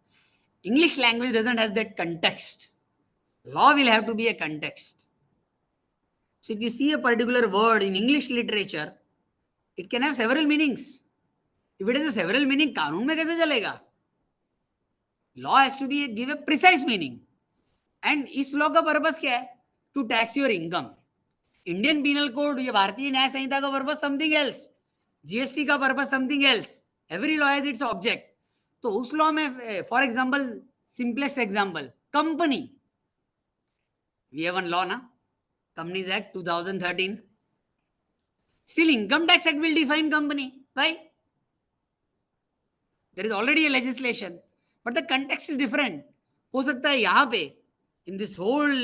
English language doesn't have that context. Law will have to be a context. So if you see a particular word in English literature, it can have several meanings. If it has a several meaning, कानून में कैसे चलेगा? Law has to be give a precise meaning. And इस law का purpose क्या है? To tax your income. Indian penal code, ये भारतीय न्याय संहिता का पर्पस समथिंग एल्स, जीएसटी का purpose something else, every law has its object. तो उस लॉ में for example, simplest example, company, we have one law ना, companies act 2013. Still income tax act will define company. Why? There is already a legislation, but the context is different. हो सकता है यहाँ पे in this whole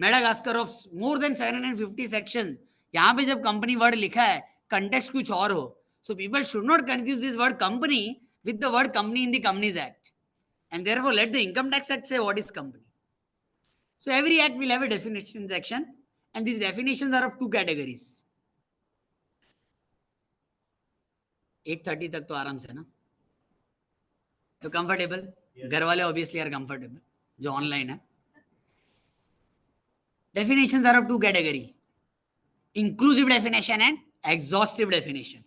Madagascar of more than 750 sections, यहाँ पे जब company word लिखा है, context कुछ और हो. So people should not confuse this word company with the word company in the Companies Act. And therefore let the Income Tax Act say what is company. So every act will have a definition section, and these definitions are of two categories. 8:30 तक तो आराम से ना, तो comfortable, घर वाले obviously are comfortable, जो online है. Definitions are of two category, inclusive definition and exhaustive definition.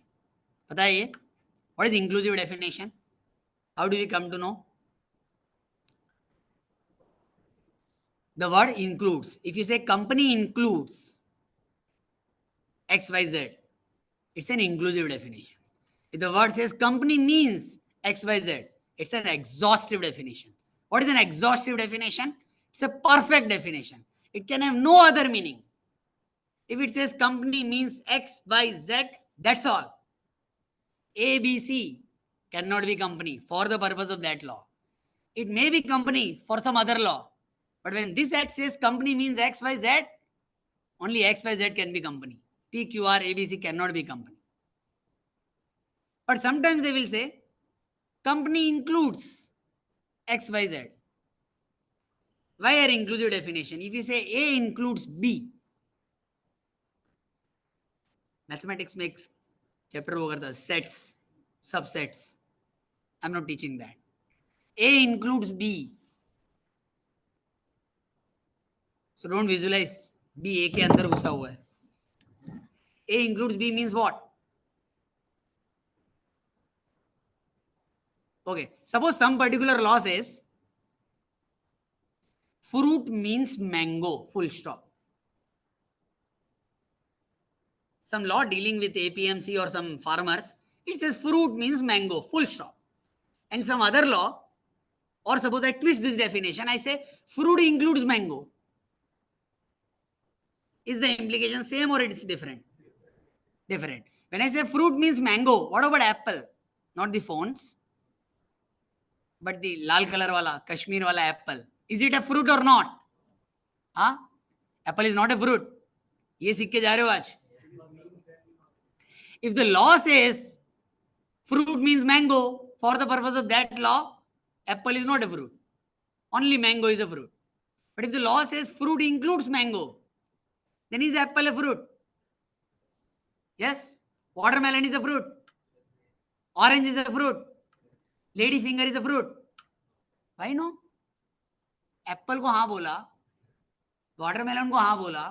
पता है ये what is inclusive definition? How do we come to know? The word includes, if you say company includes XYZ, it's an inclusive definition. If the word says company means XYZ, it's an exhaustive definition. What is an exhaustive definition? It's a perfect definition. It can have no other meaning. If it says company means XYZ, that's all. ABC cannot be company for the purpose of that law. It may be company for some other law. But when this act says company means XYZ, only XYZ can be company. PQR, ABC cannot be company. But sometimes they will say company includes XYZ. Why are inclusive definition? If you say A includes B, mathematics makes chapter over the sets, subsets. I'm not teaching that. A includes B. So don't visualize B A के अंदर घुसा हुआ है. A includes B means what? Okay, suppose some particular law says fruit means mango, full stop. Some law dealing with APMC or some farmers, it says fruit means mango, full stop. And some other law, or suppose I twist this definition, I say fruit includes mango. Is the implication same or it is different? Different. When I say fruit means mango, what about apple? Not the phones, but the lal color wala, Kashmir wala apple. Is it a fruit or not? Huh? Apple is not a fruit. ये सीख के जा रहे हो आज? If the law says fruit means mango, for the purpose of that law, apple is not a fruit. Only mango is a fruit. But if the law says fruit includes mango, then is apple a fruit? Yes. Watermelon is a fruit. Orange is a fruit. Lady finger is a fruit. Why no? Apple को हाँ बोला, watermelon को हाँ बोला,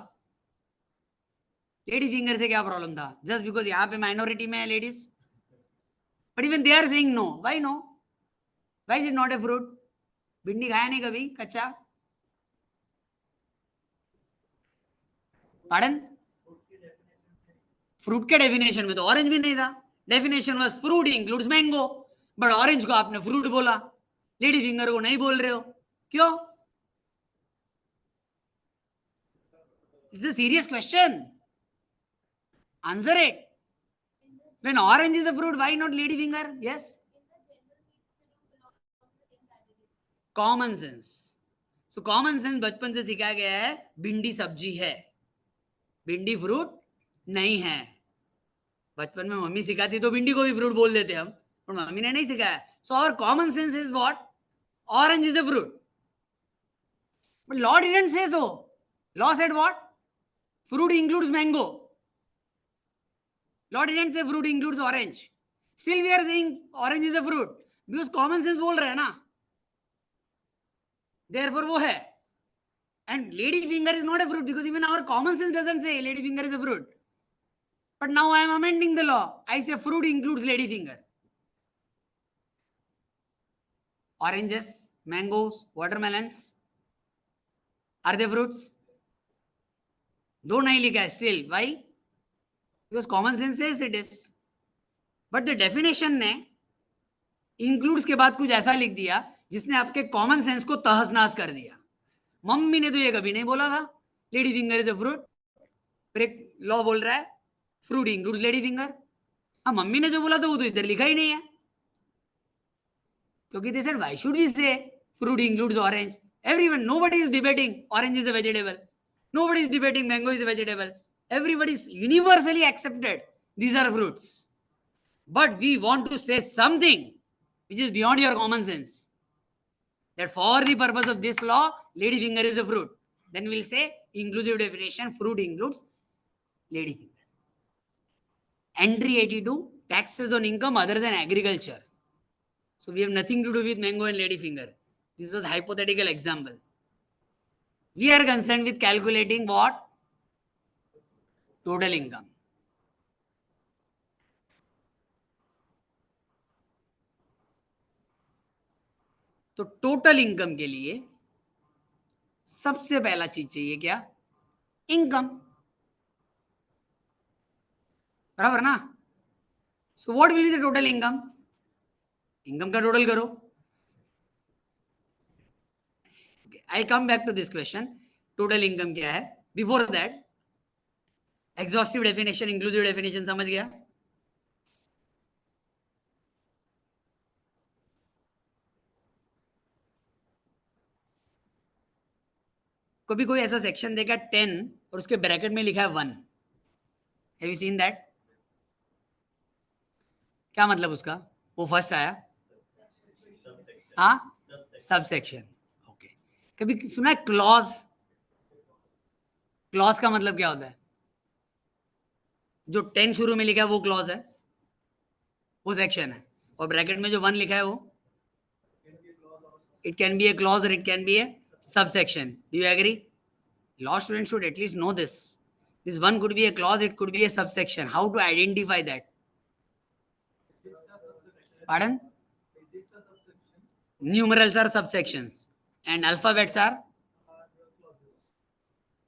lady finger से क्या problem था? Just because यहाँ पे minority में है ladies. But even they are saying no. Why no? Why is it not a fruit? भिंडी खाया नहीं कभी कच्चा? Pardon? फ्रूट के डेफिनेशन में तो ऑरेंज भी नहीं था. Definition was fruit includes mango, but orange को आपने फ्रूट बोला, लेडी फिंगर को नहीं बोल रहे हो, क्यों? It's a serious question. Answer it. When orange is a fruit, why not lady finger? Yes, common sense. So common sense बचपन से सिखाया गया है, भिंडी सब्जी है, भिंडी फ्रूट नहीं है. बचपन में मम्मी सिखाती तो भिंडी को भी फ्रूट बोल देते हम, पर मम्मी ने नहीं सिखाया. So our common sense is what? Orange is a fruit. But law didn't say so. Law said what? Fruit includes mango. Law didn't say fruit includes orange. Still we are saying orange is a fruit because common sense बोल रहे हैं ना. Therefore वो है. And lady finger is not a fruit because even our common sense doesn't say lady finger is a fruit. But now I am amending the law. I say fruit includes lady finger. Oranges, mangoes, watermelons, are they fruits? दो नहीं लिखा है still, why? Because common sense says it is, but the definition ने includes के बाद कुछ ऐसा लिख दिया जिसने आपके कॉमन सेंस को तहस नहस कर दिया। मम्मी ने तो ये कभी नहीं बोला था lady finger is a fruit, फिर एक लॉ बोल रहा है फ्रूट इंक्लूड्स लेडी फिंगर। हाँ, मम्मी ने जो बोला था वो तो इधर लिखा ही नहीं है, क्योंकि they said why should we say fruit includes orange? Everyone, nobody is debating orange is a vegetable, nobody is debating mango is a vegetable, everybody is universally accepted these are fruits, but we want to say something which is beyond your common sense, that for the purpose of this law lady finger is a fruit. Then we'll say inclusive definition, fruit includes lady finger. Entry 82, taxes on income other than agriculture. So we have nothing to do with mango and lady finger. This was hypothetical example. We are concerned with calculating what? Total income. तो total income के लिए सबसे पहला चीज चाहिए क्या? Income, बराबर ना? So what will be the total income? Income का टोटल करो। I come back to this question, total income क्या है? Before that exhaustive definition, inclusive definition समझ गया? कभी कोई ऐसा सेक्शन देखा 10 और उसके ब्रैकेट में लिखा है 1, हैव यू सीन दैट? क्या मतलब उसका? वो फर्स्ट आया, हाँ, सब सेक्शन। ओके, कभी सुना है क्लॉज? क्लॉज का मतलब क्या होता है? जो 10 शुरू में लिखा है वो क्लॉज है, वो सेक्शन है, और ब्रैकेट में जो 1 लिखा है वो it can be a clause और it can be a subsection. Do you agree? Law students should at least know this. This one could be a clause, it could be a subsection. How to identify that? Pardon? Numerals are subsections and alphabets are?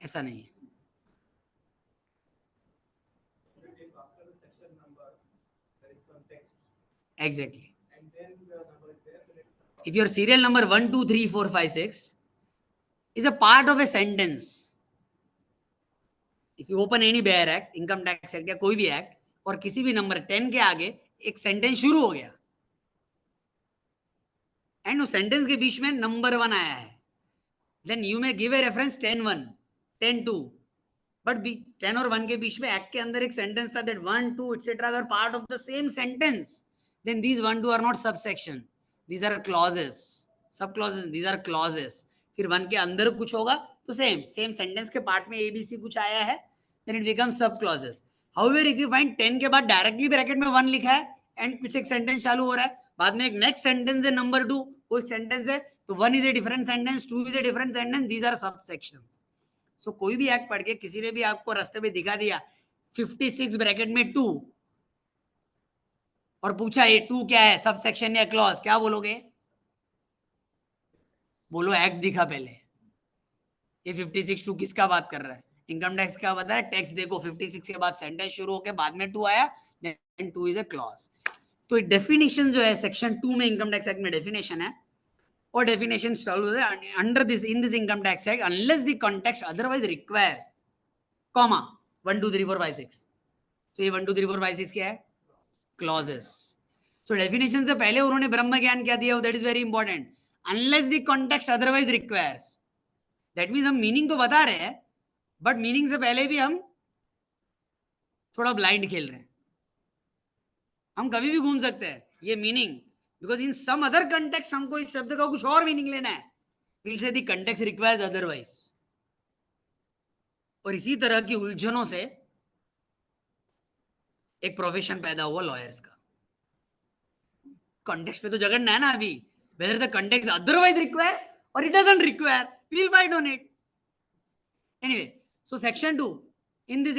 ऐसा नहीं है. Exactly. If your serial number 1, 2, 3, 4, 5, 6 is a part of a sentence, if you open any Bayer Act, Income Tax Act या कोई भी act, और किसी भी number 10 के आगे एक सेंटेंस शुरू हो गया एंड उस सेंटेंस के बीच में नंबर 1 आया है, then you may give a reference 10-1, 10-2, but 10 और 1 के बीच में एक्ट के अंदर एक सेंटेंस था that 1, 2 etc. were part of the same sentence, then these 1, 2 are not subsection, these are clauses, सब clauses, these are clauses. फिर 1 के अंदर कुछ होगा तो सेम सेंटेंस के पार्ट में ABC कुछ आया है, then it becomes सब clauses. However, if you find 10 के बाद डायरेक्टली ब्रैकेट में 1 लिखा है एंड कुछ एक सेंटेंस चालू हो रहा है, बाद में एक नेक्स्ट सेंटेंस है नंबर 2, वो एक सेंटेंस है, तो 1 is a different sentence, 2 is a different sentence, these are subsections. So कोई भी एक्ट पढ़ के किसी ने भी आपको रास्ते में दिखा दिया 56 ब्रैकेट में 2 और पूछा ये 2 क्या है, सबसेक्शन या क्लॉज, क्या बोलोगे? बोलो एक्ट दिखा पहले. ये 56 2 किसका बात कर रहा है? इनकम टैक्स का बता रहा है. टैक्स देखो 56 के बाद सेंटेंस शुरू होकर बाद में 2 आया, देन 2 इज अ क्लॉज. तो डेफिनेशन जो है सेक्शन 2 में इनकम टैक्स एक्ट में डेफिनेशन है, और definition under this in this income tax act unless the context otherwise requires, comma 1 2 3 4 5 6. तो ये 1 2 3 4 5 6 क्या है? क्लॉजेस. सो डेफिनेशन से पहले उन्होंने ब्रह्म ज्ञान क्या दिया, that is very important. Unless the context otherwise requires, that means हम मीनिंग तो बता रहे हैं बट मीनिंग से पहले भी हम थोड़ा ब्लाइंड खेल रहे हैं. हम कभी भी घूम सकते हैं ये meaning, because in some other context हमको इस शब्द का कुछ और मीनिंग लेना है. Will say the context requires otherwise. और इसी तरह की उलझनों से एक प्रोफेशन पैदा हुआ लॉयर्स का. कंटेक्स्ट पे तो झगड़ना है ना अभी, whether the context otherwise requires or it doesn't require, we'll fight on it. Anyway, so section 2 in this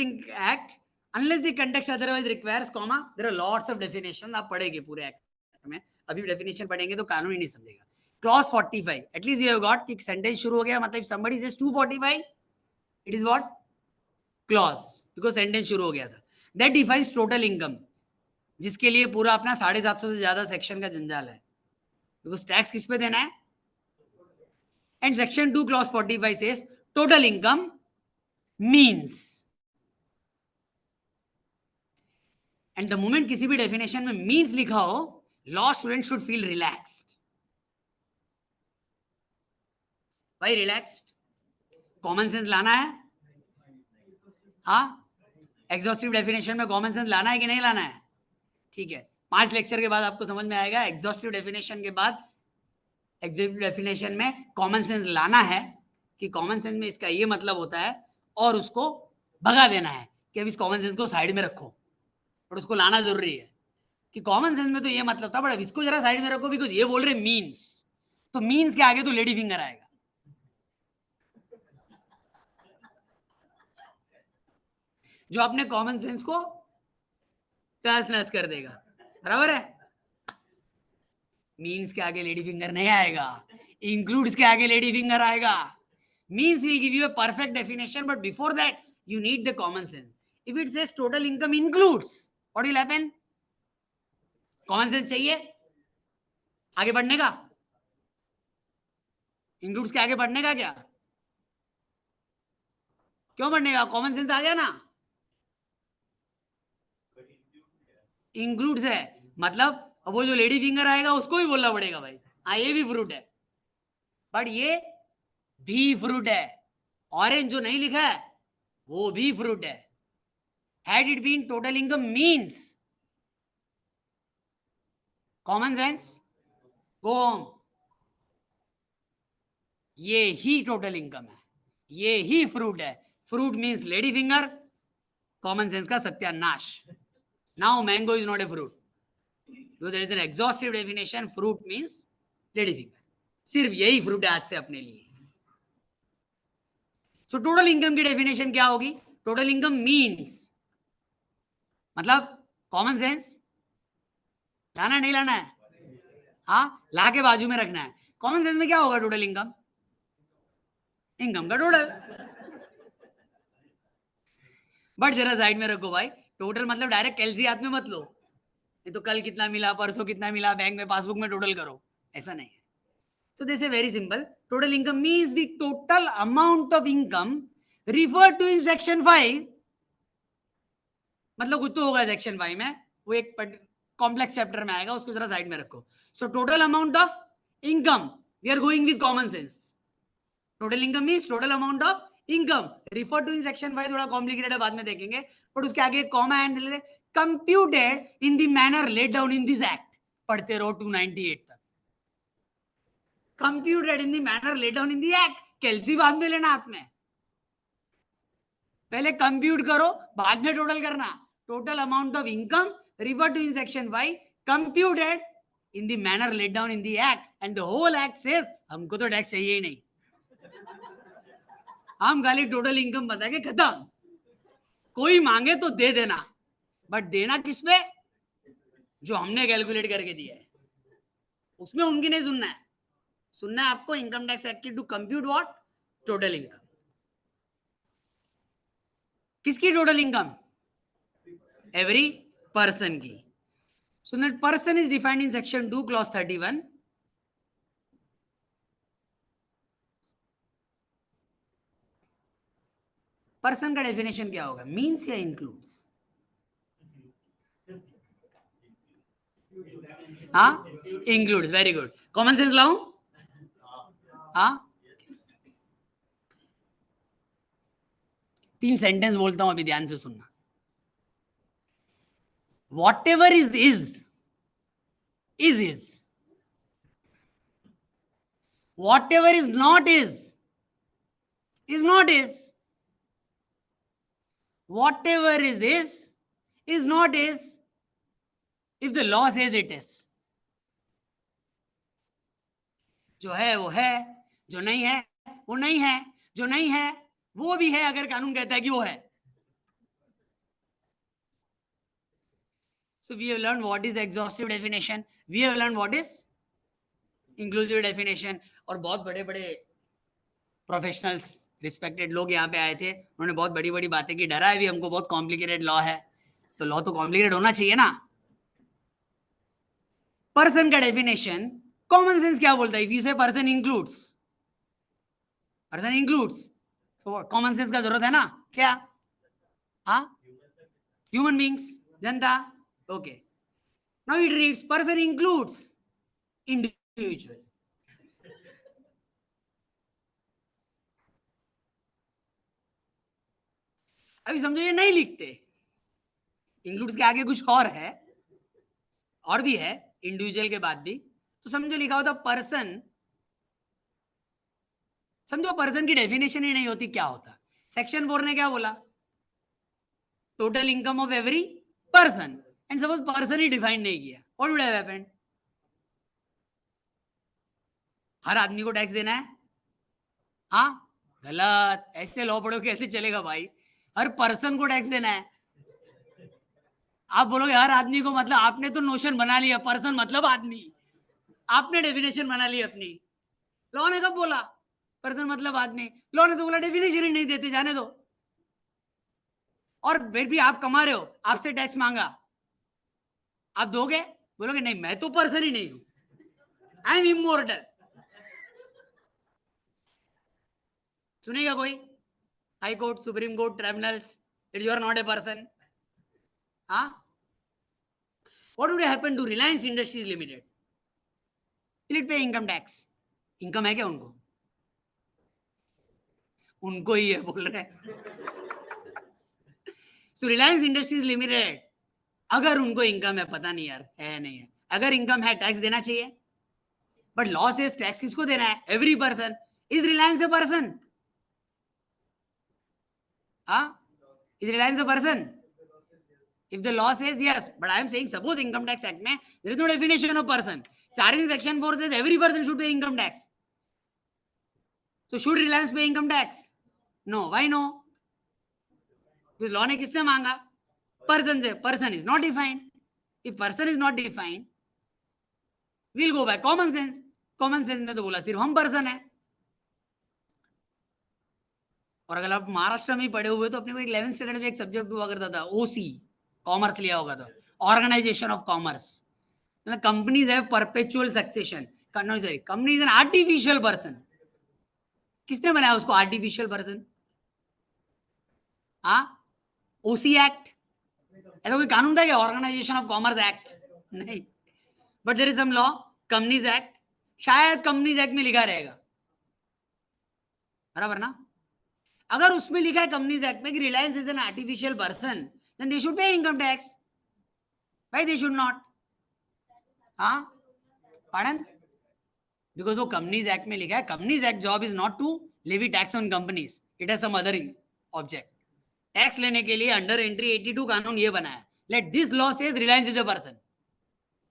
act, unless the context otherwise requires, comma, there are lots of definitions. आप पढ़ेंगे पूरे act में, अभी definition पढ़ेंगे तो कानून ही नहीं समझेगा. Clause 45, at least you have got कि सेंटेंस शुरू हो गया, मतलब if somebody says 245, it is what? Clause, because sentence शुरू हो गया था, दैट डिफाइंस टोटल इनकम, जिसके लिए पूरा अपना 750 से ज्यादा सेक्शन का जंजाल है, बिकॉज टैक्स किस पे देना है. And section 2 clause 45 says total income means, and the moment किसी भी डेफिनेशन में मीन्स लिखा हो, law student should feel relaxed. भाई रिलैक्स्ड, कॉमन सेंस लाना है. हाँ, एग्जॉस्टिव डेफिनेशन में कॉमन सेंस लाना है कि नहीं लाना है? ठीक है, 5 लेक्चर के बाद आपको समझ में आएगा एग्जॉस्टिव डेफिनेशन के बाद एग्जीक्यूटिव डेफिनेशन में कॉमन सेंस लाना है, कि कॉमन सेंस में इसका ये मतलब होता है, और उसको भगा देना है कि अब इस कॉमन सेंस को साइड में रखो, और उसको लाना जरूरी है कि कॉमन सेंस में तो ये मतलब था, बट अब इसको जरा साइड में रखो, बिकॉज ये बोल रहे मीन्स, तो मीन्स के आगे तो लेडी फिंगर आएगा. जो अपने कॉमन सेंस को टस नस कर देगा. बराबर है? मीन्स के आगे लेडी फिंगर नहीं आएगा, इंक्लूड्स के आगे लेडी फिंगर आएगा. Means will give you a perfect definition, but before that you need the common sense. If it says total income includes, what will happen? common sense चाहिए आगे बढ़ने का. includes के आगे बढ़ने का क्या? क्यों बढ़ने का? कॉमन सेंस आ गया ना. इंक्लूड्स है मतलब वो जो लेडी फिंगर आएगा उसको भी बोलना पड़ेगा भाई, हाँ ये भी फ्रूट है, बट ये भी फ्रूट है. ऑरेंज जो नहीं लिखा है वो भी फ्रूट है. Had it been total income means, common sense, go home. ये ही टोटल इनकम है, ये ही फ्रूट है. Fruit means lady finger, common sense का सत्यानाश. Now mango is not a fruit, because there is an exhaustive definition, fruit means lady finger. सिर्फ यही fruit है आज से अपने लिए. सो टोटल इनकम की डेफिनेशन क्या होगी? टोटल इनकम मीन्स मतलब कॉमन सेंस लाना नहीं लाना है? हाँ, ला के बाजू में रखना है. कॉमन सेंस में क्या होगा? टोटल इनकम, इनकम का टोटल. बट जरा साइड में रखो भाई, टोटल मतलब डायरेक्ट कैलसी हाथ में मत लो, नहीं तो कल कितना मिला, परसों कितना मिला, बैंक में पासबुक में टोटल करो, ऐसा नहीं है. So this is very simple. Total income means the total amount of income referred to in section 5. मतलब कुछ तो होगा सेक्शन 5 में, वो एक कॉम्प्लेक्स चैप्टर में आएगा, उसको जरा साइड में रखो. So total amount of income, we are going with common sense. Total income means total amount of income refer to in section 5. थोड़ा कॉम्प्लिकेटेड है, बाद में देखेंगे, बट उसके आगे एक कॉमा एंड ले, computed in the manner laid down in this act. पढ़ते रहो 298 तक. Computed in the manner laid down in the act. कैलसी बाद में लेना हाथ में, पहले कंप्यूट करो, बाद में टोटल करना. Total amount of income refer to in section 5 computed in the manner laid down in the act. And the whole act says हमको तो टैक्स चाहिए ही नहीं, हम खाली टोटल इनकम बता के खत्म. कोई मांगे तो दे देना, बट देना किस पे? जो हमने कैलकुलेट करके दिया है उसमें उनकी नहीं सुनना है. सुनना है आपको income tax act to compute what? Total income. किसकी टोटल इनकम? एवरी पर्सन की. So that person is defined in section 2 clause 31. Person का डेफिनेशन क्या होगा? मीन्स या इंक्लूड्स? हाँ, includes. Very good. Common sense लाऊं? हाँ, 3 सेंटेंस बोलता हूं, अभी ध्यान से सुनना. Whatever is. Whatever is not is not is. Whatever is not is. If the law says it is. जो है वो है, जो नहीं है वो नहीं है, जो नहीं है वो भी है अगर कानून कहता है कि वो है. So we have learned what is exhaustive definition. We have learned what is inclusive definition. और बहुत बड़े बड़े प्रोफेशनल्स रिस्पेक्टेड लोग यहाँ पे आए थे, उन्होंने बहुत बड़ी बड़ी बातें की, डरा है भी हमको, बहुत कॉम्प्लिकेटेड लॉ है, तो लॉ तो कॉम्प्लिकेटेड होना चाहिए ना। पर्सन का डेफिनेशन कॉमन सेंस क्या बोलता है? इफ यू से पर्सन इंक्लूड्स, तो कॉमन सेंस का जरूरत है ना, क्या? हाँ, human beings, Janata. Okay, now it reads person includes individual. अभी समझो ये नहीं लिखते, इंक्लूड्स के आगे कुछ और है, और भी है इंडिविजुअल के बाद भी, तो समझो लिखा होता पर्सन, समझो पर्सन की डेफिनेशन ही नहीं होती, क्या होता? सेक्शन 4 ने क्या बोला? Total income of every person, and suppose person he define नहीं किया, व्हाट वुड हैव हैपेंड? हर आदमी को टैक्स देना है? हाँ, गलत, ऐसे लॉ पढ़ो कैसे चलेगा भाई? हर पर्सन को टैक्स देना है। आप बोलोगे हर आदमी को, मतलब आपने तो नोशन बना लिया, पर्सन मतलब आदमी, आपने डेफिनेशन बना ली अपनी। लॉ ने कब बोला पर्सन मतलब आदमी? लॉ ने तो बोला डेफिनेशन ही नहीं देते, जाने दो। और फिर भी आप कमा रहे हो, आपसे टैक्स मांगा, आप दोगे? बोलोगे नहीं, मैं तो पर्सन ही नहीं हूं, आई एम इमोर्टल। सुनेगा कोई? High court, supreme court, tribunals, it you are not a person. हाँ, what would happen to Reliance Industries Limited? Will it pay income tax? Income है क्या उनको? उनको ही है बोल रहे हैं। सो रिलायंस इंडस्ट्रीज लिमिटेड, अगर उनको इनकम है, पता नहीं यार है नहीं है, अगर इनकम है टैक्स देना चाहिए, बट लॉ से टैक्स किसको देना है? Every person. Is Reliance a person? हाँ, is Reliance a person? If the law says yes, but I am saying suppose income tax act में there is no definition of person. Charging section 4 says every person should pay income tax. So should Reliance pay income tax? No. Why no? Because law ने किससे मांगा? Person से. Person is not defined. If person is not defined, we'll go by common sense. Common sense ने तो बोला सिर्फ हम person है। और अगर आप महाराष्ट्र में ही पढ़े हुए तो अपने को 11th स्टैंडर्ड में एक सब्जेक्ट हुआ करता था, ओसी, कॉमर्स लिया होगा तो, ऑर्गेनाइजेशन ऑफ कॉमर्स। मतलब कंपनीज है perpetual succession, sorry, company is an artificial person. किसने बनाया उसको आर्टिफिशियल पर्सन? हाँ, ओसी एक्ट, ऐसा कोई कानून था क्या? ऑर्गेनाइजेशन ऑफ कॉमर्स एक्ट नहीं, but there is some law, companies act, शायद कंपनीज एक्ट में लिखा रहेगा, बराबर ना? अगर उसमें लिखा है कंपनीज एक्ट में कि Reliance is an artificial person, then they should pay income tax. Why they should not? हाँ, पार्डन? बिकॉज वो कंपनीज एक्ट में लिखा है, companies act job is not to levy tax on companies, it has some other object. Tax लेने के लिए under entry 82 कानून ये बना है, let this law says Reliance is a person.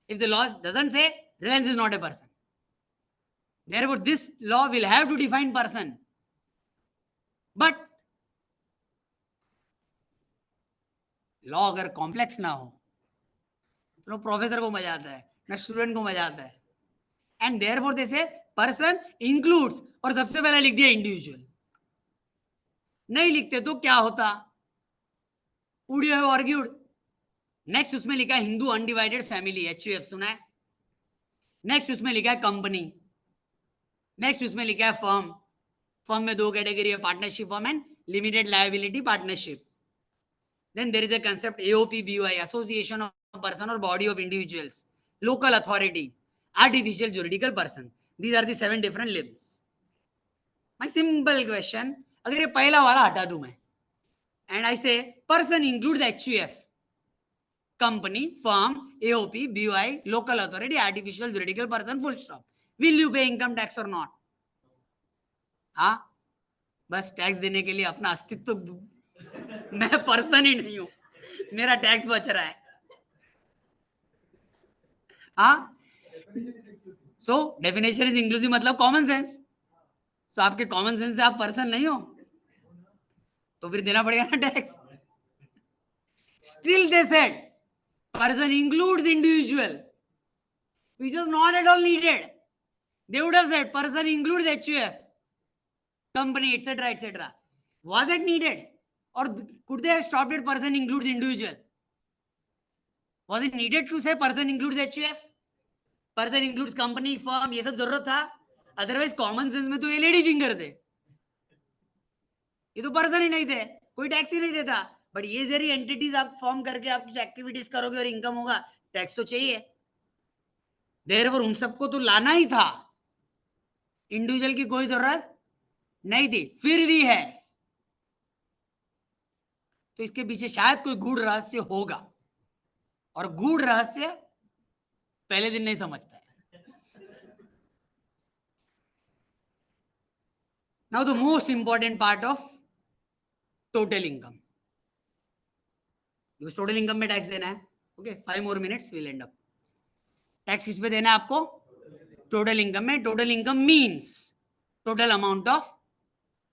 If the law doesn't say Reliance is not a person, therefore this law will have to define person. But law अगर complex ना हो तो प्रोफेसर को मजा आता है ना स्टूडेंट को मजा आता है। एंड देयरफॉर दे से पर्सन इंक्लूड्स, और सबसे पहले लिख दिया इंडिविजुअल। नहीं लिखते तो क्या होता? Would you have argued? Next उसमें लिखा है हिंदू अनडिवाइडेड फैमिली, HUF सुना है? नेक्स्ट उसमें लिखा है कंपनी, नेक्स्ट उसमें लिखा है फर्म। फर्म में दो कैटेगरी है, partnership firm and limited liability partnership. Then there is a concept AOP-BOI, Association of Person or Body of Individuals, Local Authority, Artificial Juridical Person. These are the 7 different limbs. My simple question, अगर ये पहला वाला हटा दूं मैं, and I say person includes HUF, company, firm, AOP, BOI, local authority, artificial juridical person, full stop. Will you pay income tax or not? हाँ, बस tax देने के लिए अपना अस्तित्व, मैं पर्सन ही नहीं हूं, मेरा टैक्स बच रहा है। हाँ, सो डेफिनेशन इज इंक्लूसिव मतलब कॉमन सेंस। सो आपके कॉमन सेंस से आप पर्सन नहीं हो तो फिर देना पड़ेगा ना tax. Still they said person includes individual, which was not at all needed. They would have said person includes HUF, company, etc., etc. Was it needed? Or could they have stopped at person includes individual? Was it needed to say person includes HUF? Person includes company, firm, ये सब जरूरत था? Otherwise common sense में तो ये lady finger थे, ये तो पर्सन ही नहीं थे, कोई टैक्स ही नहीं देता. बट ये जरी एंटिटीज आप फॉर्म करके आप कुछ एक्टिविटीज करोगे और इनकम होगा, टैक्स तो चाहिए. देयरफॉर उन सबको तो लाना ही था, इंडिविजुअल की कोई जरूरत नहीं थी. फिर भी है तो इसके पीछे शायद कोई गूढ़ रहस्य होगा, और गूढ़ रहस्य पहले दिन नहीं समझता है. Now the most important part of total income. Total income में टैक्स देना है. Okay, 5 more minutes we'll end up. Tax किस पे देना है आपको? टोटल इनकम में. Total income means total amount of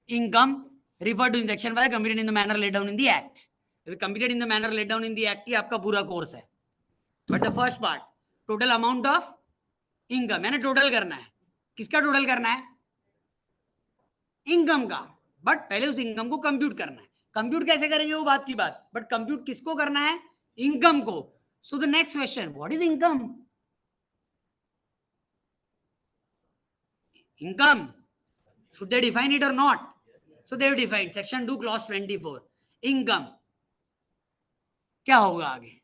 income referred to in section 5 computed in the manner laid down in the act. Computed in the manner laid down in the act ही आपका पूरा course है. But the first part total amount of income, यानी total करना है. किसका total करना है? Income का. बट पहले उस इनकम को कंप्यूट करना है. कंप्यूट कैसे करेंगे वो बात की बात, बट कंप्यूट किसको करना है? इनकम को. So the next question, what is income? Income, should they define it or not? So they have defined section 2 clause 24. Income क्या होगा आगे?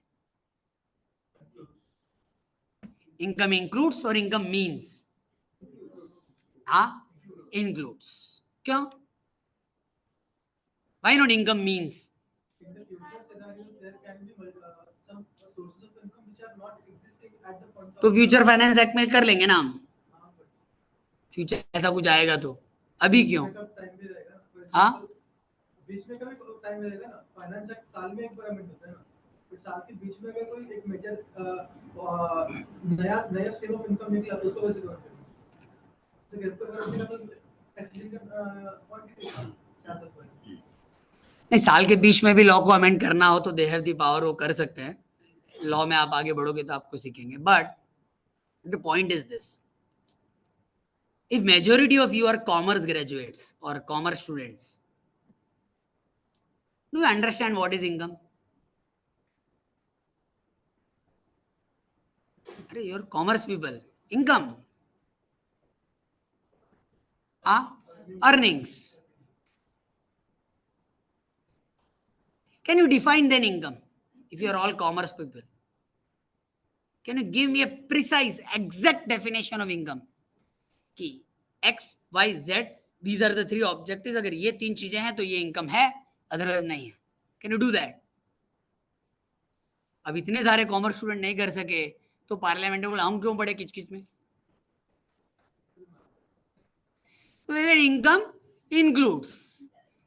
इनकम इंक्लूड्स और इनकम मीन्स? हाँ, इंक्लूड्स. क्यों? Why not income means? In the future scenarios, there can be some sources of income which are not existing at the point of. तो future finance act में कर लेंगे ना हम. Future ऐसा कुछ आएगा तो अभी क्यों? हाँ, बीच में कभी टाइम मिलेगा ना. फाइनेंस एक्ट साल में एक बार अमेंड होता है ना, फिर साल के बीच में अगर कोई एक मेजर नया स्ट्रीम ऑफ इनकम निकला तो उसको कैसे करेंगे? तो गिफ्ट करेंगे तो टैक्सेशन का क्वांटिटी चार्ज होता है. नहीं, साल के बीच में भी लॉ को अमेंड करना हो तो दे हैव द पावर, वो कर सकते हैं. लॉ में आप आगे बढ़ोगे तो आपको सीखेंगे. But the point is this, if majority of you are commerce graduates or commerce students, do you understand what is income? You're commerce people. Income, earnings. Can you define then income? If you are all commerce people, can you give me a precise exact definition of income? कि X, Y, Z, these are the 3 objectives. अगर ये 3 चीजें हैं तो ये income है, otherwise नहीं है. Can you do that? अब इतने सारे कॉमर्स स्टूडेंट नहीं कर सके तो पार्लियामेंट में बुलाऊं क्यों पड़े किचकिच में? तो income includes.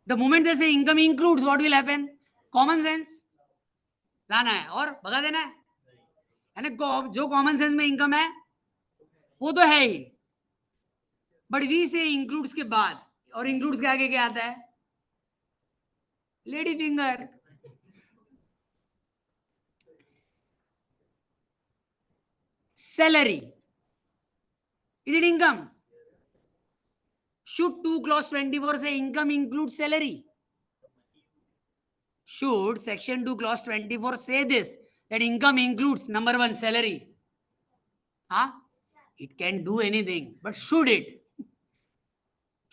The moment they say income includes, what will happen? Common sense लाना है और भगा देना है. यानी जो कॉमन सेंस में इनकम है वो तो है ही, बट वी से इंक्लूड्स के बाद, और इंक्लूड्स के आगे क्या आता है? Lady finger. Salary, is it income? Should 2 clause 24 से income include salary? Should section 2 clause 24 say this, that income includes number 1 salary? It can do anything, but should it?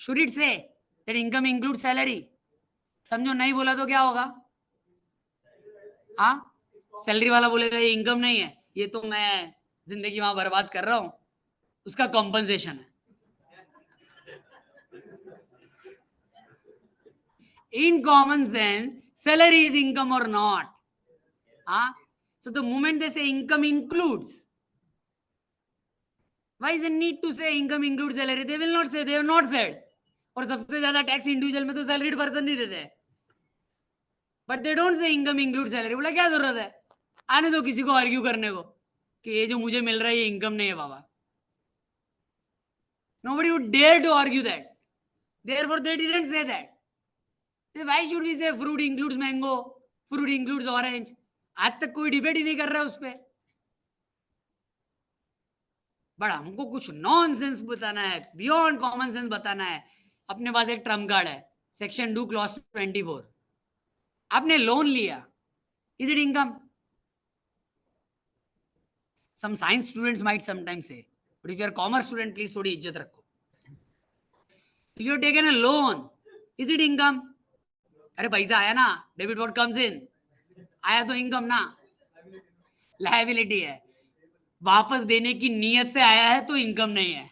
Should it say that income includes salary? समझो, नहीं बोला तो क्या होगा? Salary वाला बोलेगा ये इनकम नहीं है, ये तो मैं जिंदगी वहां बर्बाद कर रहा हूं, उसका कॉम्पनसेशन है. In common sense, salary is income or not? So the moment they say income includes, why is the need to say income includes salary? They will not say, they have not said. और सबसे ज्यादा tax individual में तो salaried person नहीं देते हैं. But they don't say income include salary. बोला क्या जरूरत है? आने दो किसी को आर्ग्यू करने को कि ये जो मुझे मिल रहा है ये इनकम नहीं है बाबा. Nobody would dare to argue that. Therefore they didn't say that. Why should we say fruit includes mango, fruit includes orange? आज तक कोई डिबेट ही नहीं कर रहा है उस पर. बट हमको कुछ नॉनसेंस बताना है, बियॉन्ड कॉमन सेंस बताना है. अपने पास एक ट्रम्प कार्ड है, सेक्शन 2 क्लॉज 24, आपने लोन लिया, is it income? Some science students might sometimes say, but if you are commerce student please थोड़ी इज्जत रखो. You have taken a loan, is it income? अरे पैसा आया ना, डेबिट व्हाट कम्स इन, आया तो इनकम ना. लायबिलिटी है, वापस देने की नीयत से आया है तो इनकम नहीं है.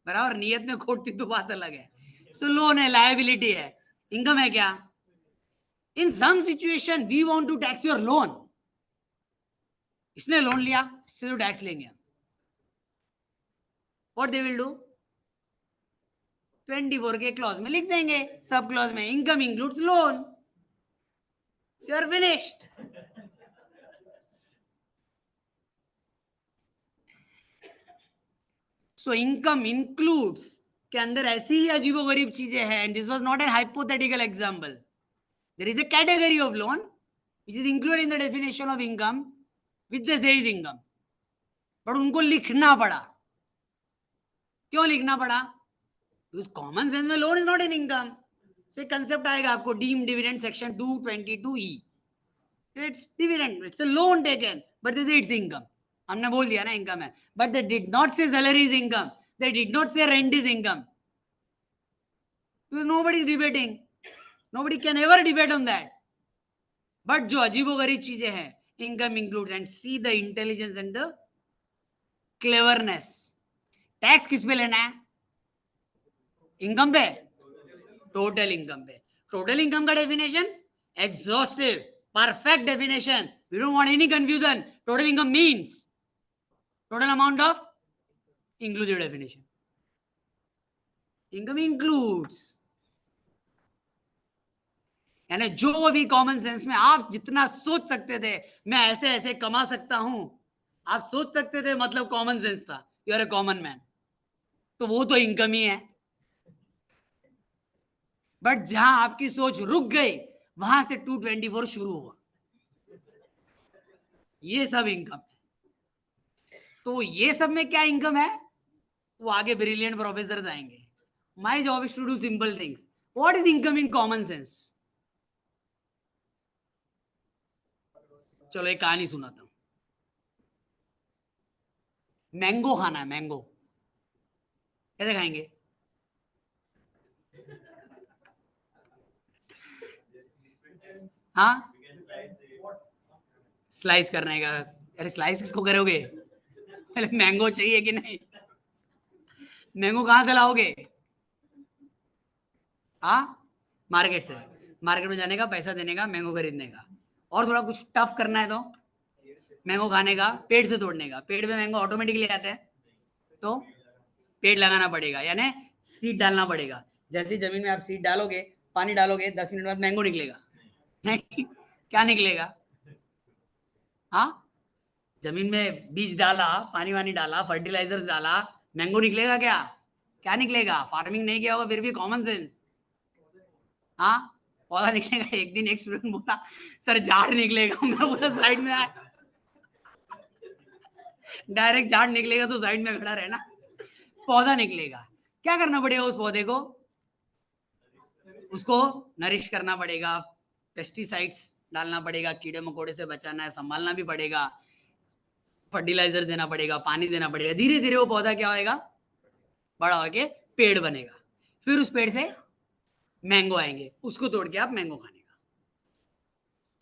बराबर, नियत में खोटती तो बात अलग है. सो लोन है, लायबिलिटी है, इनकम है क्या? In some situation we want to tax your loan. इसने लोन लिया, इससे तो टैक्स लेंगे हम. What they will do? 24 के क्लॉज में लिख देंगे, सब क्लॉज में income includes loan. You are finished. So income includes के अंदर ऐसी ही अजीबोगरीब चीजें हैं. And this was not an hypothetical example. There is a category of loan which is included in the definition of income with the says income. But उनको लिखना पड़ा. क्यों लिखना पड़ा? बिकॉज कॉमन सेंस में loan is not an income. So एक concept आएगा आपको, deemed dividend section 222E. It's dividend, it's a loan taken, but this it's income. हमने बोल दिया ना इनकम है, but they did not say salary is income, they did not say rent is income. Because nobody is debating, nobody can ever debate on that. But जो अजीबोगरीब चीजें हैं, income includes. And see the intelligence and the cleverness. Tax किस पे लेना है? Income पे, total income पे. टोटल इनकम का definition exhaustive, perfect definition. We don't want any confusion. Total income means total amount of inclusive definition. Income includes, यानी जो भी कॉमन सेंस में आप जितना सोच सकते थे मैं ऐसे ऐसे कमा सकता हूं, आप सोच सकते थे, मतलब कॉमन सेंस था, you are a common man, तो वो तो इनकम ही है. बट जहां आपकी सोच रुक गई वहां से 224 शुरू हुआ. ये सब इनकम है. तो ये सब में क्या इनकम है वो आगे ब्रिलियंट प्रोफेसर्स आएंगे. My job is to do simple things. What is income in common sense? चलो एक कहानी सुनाता हूं. मैंगो खाना है, मैंगो कैसे खाएंगे? हाँ, स्लाइस करने का. अरे स्लाइस किसको करोगे? पहले मैंगो चाहिए कि नहीं? मैंगो कहां से लाओगे? हाँ, मार्केट से. मार्केट में जाने का, पैसा देने का, मैंगो खरीदने का. और थोड़ा कुछ टफ करना है तो मैंगो खाने का, पेड़ से तोड़ने का. पेड़ पे मैंगो ऑटोमेटिकली आते हैं तो पेड़ लगाना पड़ेगा, यानी सीड डालना पड़ेगा. जैसे जमीन में आप सीड डालोगे, पानी डालोगे, 10 मिनट बाद मैंगो निकलेगा नहीं? क्या निकलेगा? हाँ, जमीन में बीज डाला, पानी वानी डाला, फर्टिलाइजर्स डाला, मैंगो निकलेगा क्या? क्या निकलेगा? फार्मिंग नहीं किया होगा फिर भी कॉमन सेंस. हाँ, पौधा निकलेगा. एक दिन एक स्टूडेंट बोला सर झाड़ निकलेगा. मैं बोला साइड में आया. डायरेक्ट झाड़ निकलेगा तो साइड में खड़ा रहना. पौधा निकलेगा. क्या करना पड़ेगा उस पौधे को? उसको नरिश करना पड़ेगा, पेस्टिसाइड्स डालना पड़ेगा, कीड़े मकोड़े से बचाना है, संभालना भी पड़ेगा, फर्टिलाइजर देना पड़ेगा, पानी देना पड़ेगा. धीरे धीरे वो पौधा क्या होएगा? बड़ा होके पेड़ बनेगा. फिर उस पेड़ से मैंगो आएंगे, उसको तोड़ के आप मैंगो खाने का.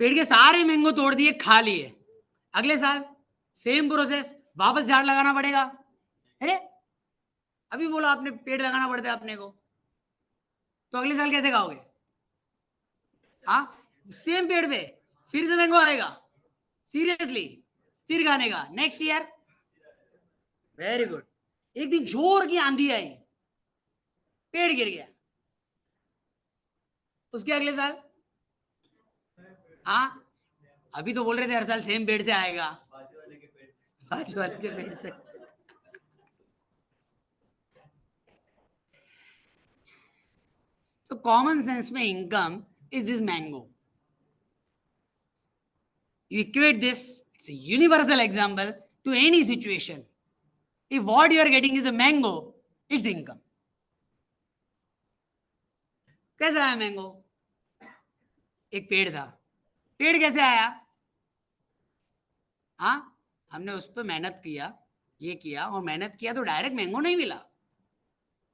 पेड़ के सारे मैंगो तोड़ दिए, खा लिए. अगले साल सेम प्रोसेस, वापस झाड़ लगाना पड़ेगा. अरे अभी बोला आपने पेड़ लगाना पड़ता है अपने को, तो अगले साल कैसे खाओगे? हाँ, सेम पेड़ पे फिर से मैंगो आएगा, सीरियसली, फिर खाने का. Next year, very good. एक दिन जोर की आंधी आई, पेड़ गिर गया. उसके अगले साल, हाँ, अभी तो बोल रहे थे हर साल सेम पेड़ से आएगा, बाजू वाले के पेड़ से. तो कॉमन सेंस में income is this mango. You equate this, it's a universal example to any situation. If what you are getting is a mango, it's income. कैसे आया मैंगो? एक पेड़ था, पेड़ कैसे आया? हाँ, हमने उस पर मेहनत किया, ये किया और मेहनत किया तो डायरेक्ट मैंगो नहीं मिला।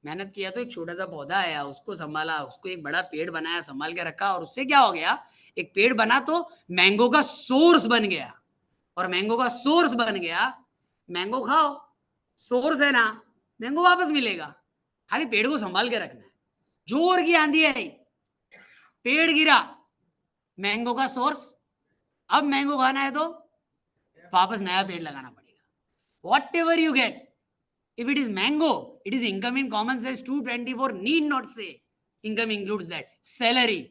मेहनत किया तो एक छोटा सा पौधा आया, उसको संभाला, उसको एक बड़ा पेड़ बनाया, संभाल के रखा, और उससे क्या हो गया? एक पेड़ बना तो मैंगो का सोर्स बन गया, और मैंगो का सोर्स बन गया, मैंगो खाओ, सोर्स है ना, मैंगो वापस मिलेगा। खाली पेड़ को संभाल के रखना है। जोर की आंधी आई, पेड़ गिरा, मैंगो का सोर्स, अब मैंगो खाना है तो वापस नया पेड़ लगाना पड़ेगा। What ever you get, if it is mango, it is income in common sense 224, need not say income includes that. Salary,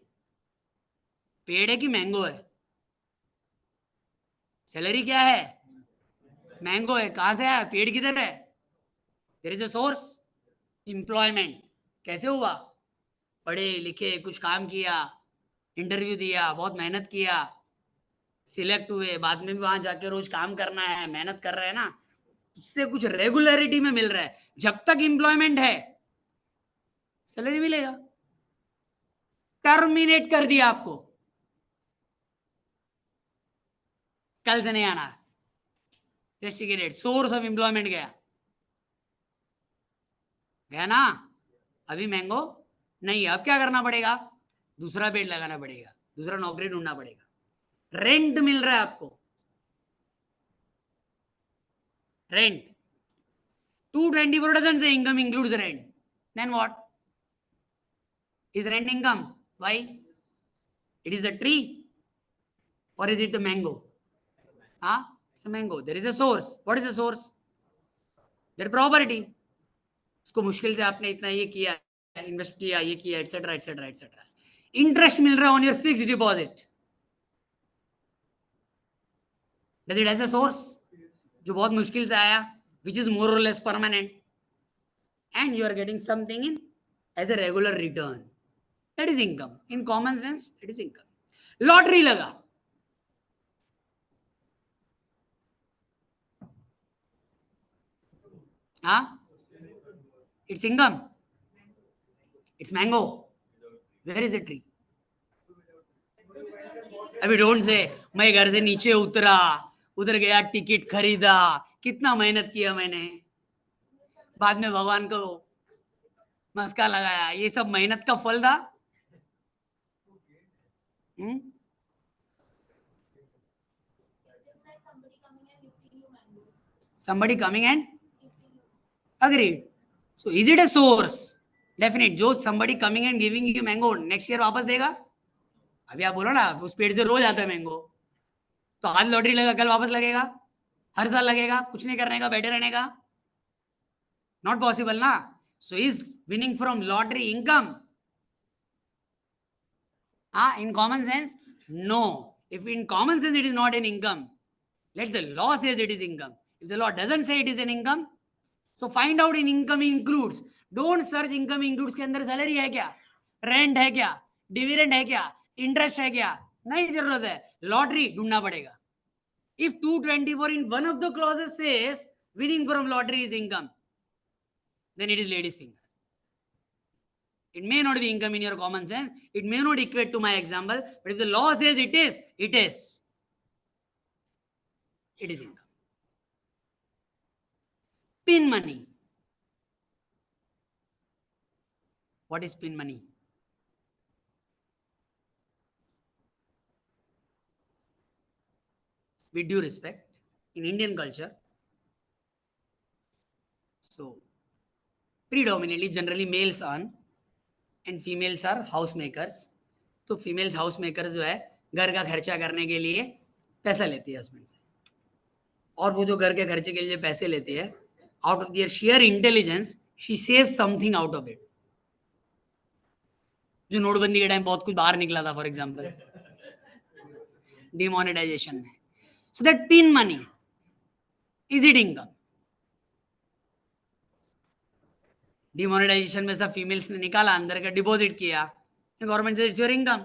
पेड़ है कि मैंगो है? सैलरी क्या है? मैंगो है। कहां से आया? पेड़ किधर है? There is a source, employment. कैसे हुआ? पढ़े लिखे, कुछ काम किया, इंटरव्यू दिया, बहुत मेहनत किया, सिलेक्ट हुए, बाद में भी वहां जाके रोज काम करना है, मेहनत कर रहे हैं ना, उससे कुछ रेगुलरिटी में मिल रहा है। जब तक एम्प्लॉयमेंट है सैलरी मिलेगा। टर्मिनेट कर दिया आपको, कल से नहीं आना, रेस्ट्रिक्टेड, सोर्स ऑफ एम्प्लॉयमेंट गया, गया ना। अभी मैंगो नहीं, अब क्या करना पड़ेगा? दूसरा पेड़ लगाना पड़ेगा, दूसरा नौकरी ढूंढना पड़ेगा। रेंट मिल रहा है आपको, rent 224 doesn't say income includes rent. Then what? Is rent income? Why? It is a tree or is it a mango? It's a mango. There is a source. What is the source? That property. उसको मुश्किल से आपने इतना ये किया, invest किया, ये किया, एटसेट्रा एटसेट्रा एटसेट्रा। इंटरेस्ट मिल रहा है on your fixed deposit. Does it has a source? जो बहुत मुश्किल से आया, which is more or less permanent, and you are getting something in as a regular return. That is income. In common sense, it is income. Lottery लगा, it's income. It's mango. Where is the tree? अभी don't say मैं घर से नीचे उतरा, उधर गया, ticket खरीदा, कितना मेहनत किया मैंने, बाद में भगवान को मस्का लगाया, ये सब मेहनत का फल था। Somebody coming and agreed. So is it a source? Definite. जो somebody coming and giving you mango next year वापस देगा? अभी आप बोलो ना, उस पेड़ से रोज आता है मैंगो, तो आज लॉटरी लगा, कल वापस लगेगा, हर साल लगेगा, कुछ नहीं करने का, बैठे रहने का? नॉट पॉसिबल ना. So is winning from lottery income? In common sense, no. If in common sense it is not an income, let the law says it is income. If the law doesn't say it is an income, so find out in income includes. Don't search income includes के अंदर salary है क्या, rent है क्या, dividend है क्या, interest है क्या, नहीं जरूरत है, लॉटरी ढूंढना पड़ेगा. If 224 in one of the clauses says winning from lottery is income, then it is lady's finger. It may not be income in your common sense. It may not equate to my example. But if the law says it is, it is. It is income. Pin money. What is pin money? With due respect, in Indian culture, so predominantly, generally males earn and females are house makers. तो females house maker जो है घर का खर्चा करने के लिए पैसा लेती है हस्बैंड से, और वो जो घर के खर्चे के लिए पैसे लेती है, out of their share intelligence she saves something out of it. जो नोटबंदी के टाइम बहुत कुछ बाहर निकला था, फॉर एग्जांपल डिमोनेटाइजेशन में. So that pin money, is it income? Demonetisation में सब फीमेल्स ने निकाला, अंदर का डिपॉजिट किया, गवर्नमेंट से it's your income.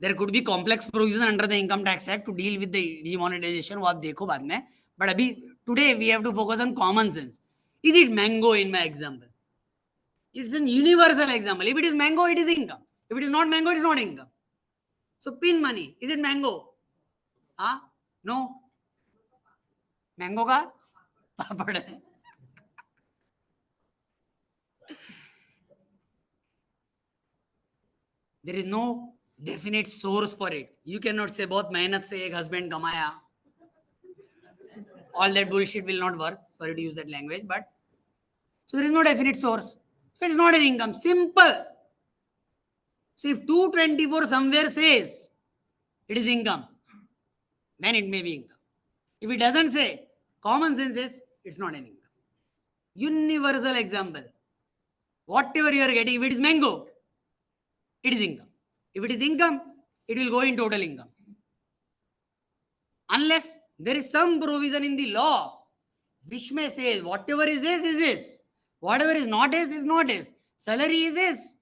There could be complex provision under the income tax act to deal with the demonetisation, वो आप देखो बाद में. बट अभी today we have to focus on common sense. Is it mango in my example? It's a universal example. If it is mango, it is income. If it is not mango, it is not income. So pin money, is it mango? Huh? No. Mango का पापड़ है. There is no definite source for it. You cannot say बहुत मेहनत से एक husband कमाया. All that bullshit will not work. Sorry to use that language, but so there is no definite source. So it's not an income. Simple. So if 224 somewhere says it is income, then it may be income. If it doesn't say, common sense says it's not an income. Universal example. Whatever you are getting, if it is mango, it is income. If it is income, it will go in total income. Unless there is some provision in the law which may say whatever is this is this, whatever is not is not is, salary is this.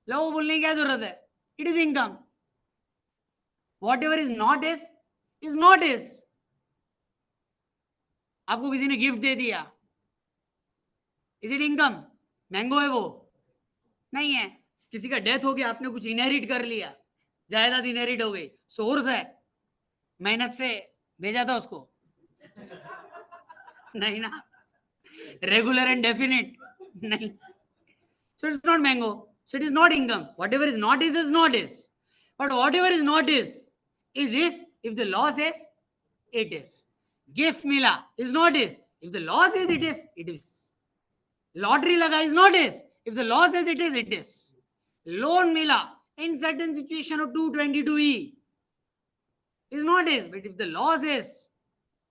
लो बोलने की क्या जरूरत है? It is income. Whatever is not is not is. आपको किसी ने gift दे दिया, is it income? Mango है वो? नहीं है. किसी का डेथ हो गया, आपने कुछ इनहेरिट कर लिया, जायदाद इनहेरिट हो गई, सोर्स है, मेहनत से भेजा था उसको? नहीं ना. रेगुलर एंड डेफिनेट नहीं. So it's not mango. So it is not income. Whatever is not is not is. But whatever is not is this if the law says it is. Gift mila is not is. If the law says it is, it is. Lottery laga is not is. If the law says it is, it is. Loan mila in certain situation of 222E is not is. But if the law says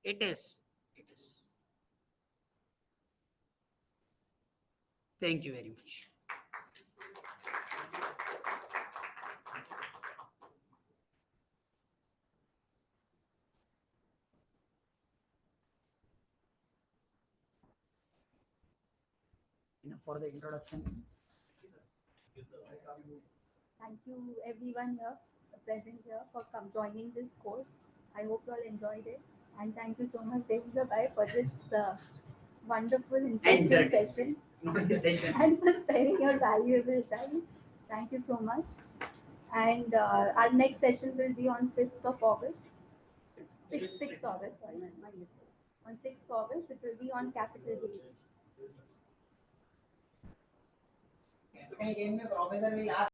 it is, it is. Thank you very much. Enough for the introduction. Thank you everyone here present here for joining this course. I hope you all enjoyed it, and thank you so much Devendra Bhai for this wonderful interesting session Not this session. and for sparing your valuable time. Thank you so much. And our next session will be on 5th of August. 6th August, sorry, my mistake. On 6th August, it will be on capital gains. Again, my professor will ask.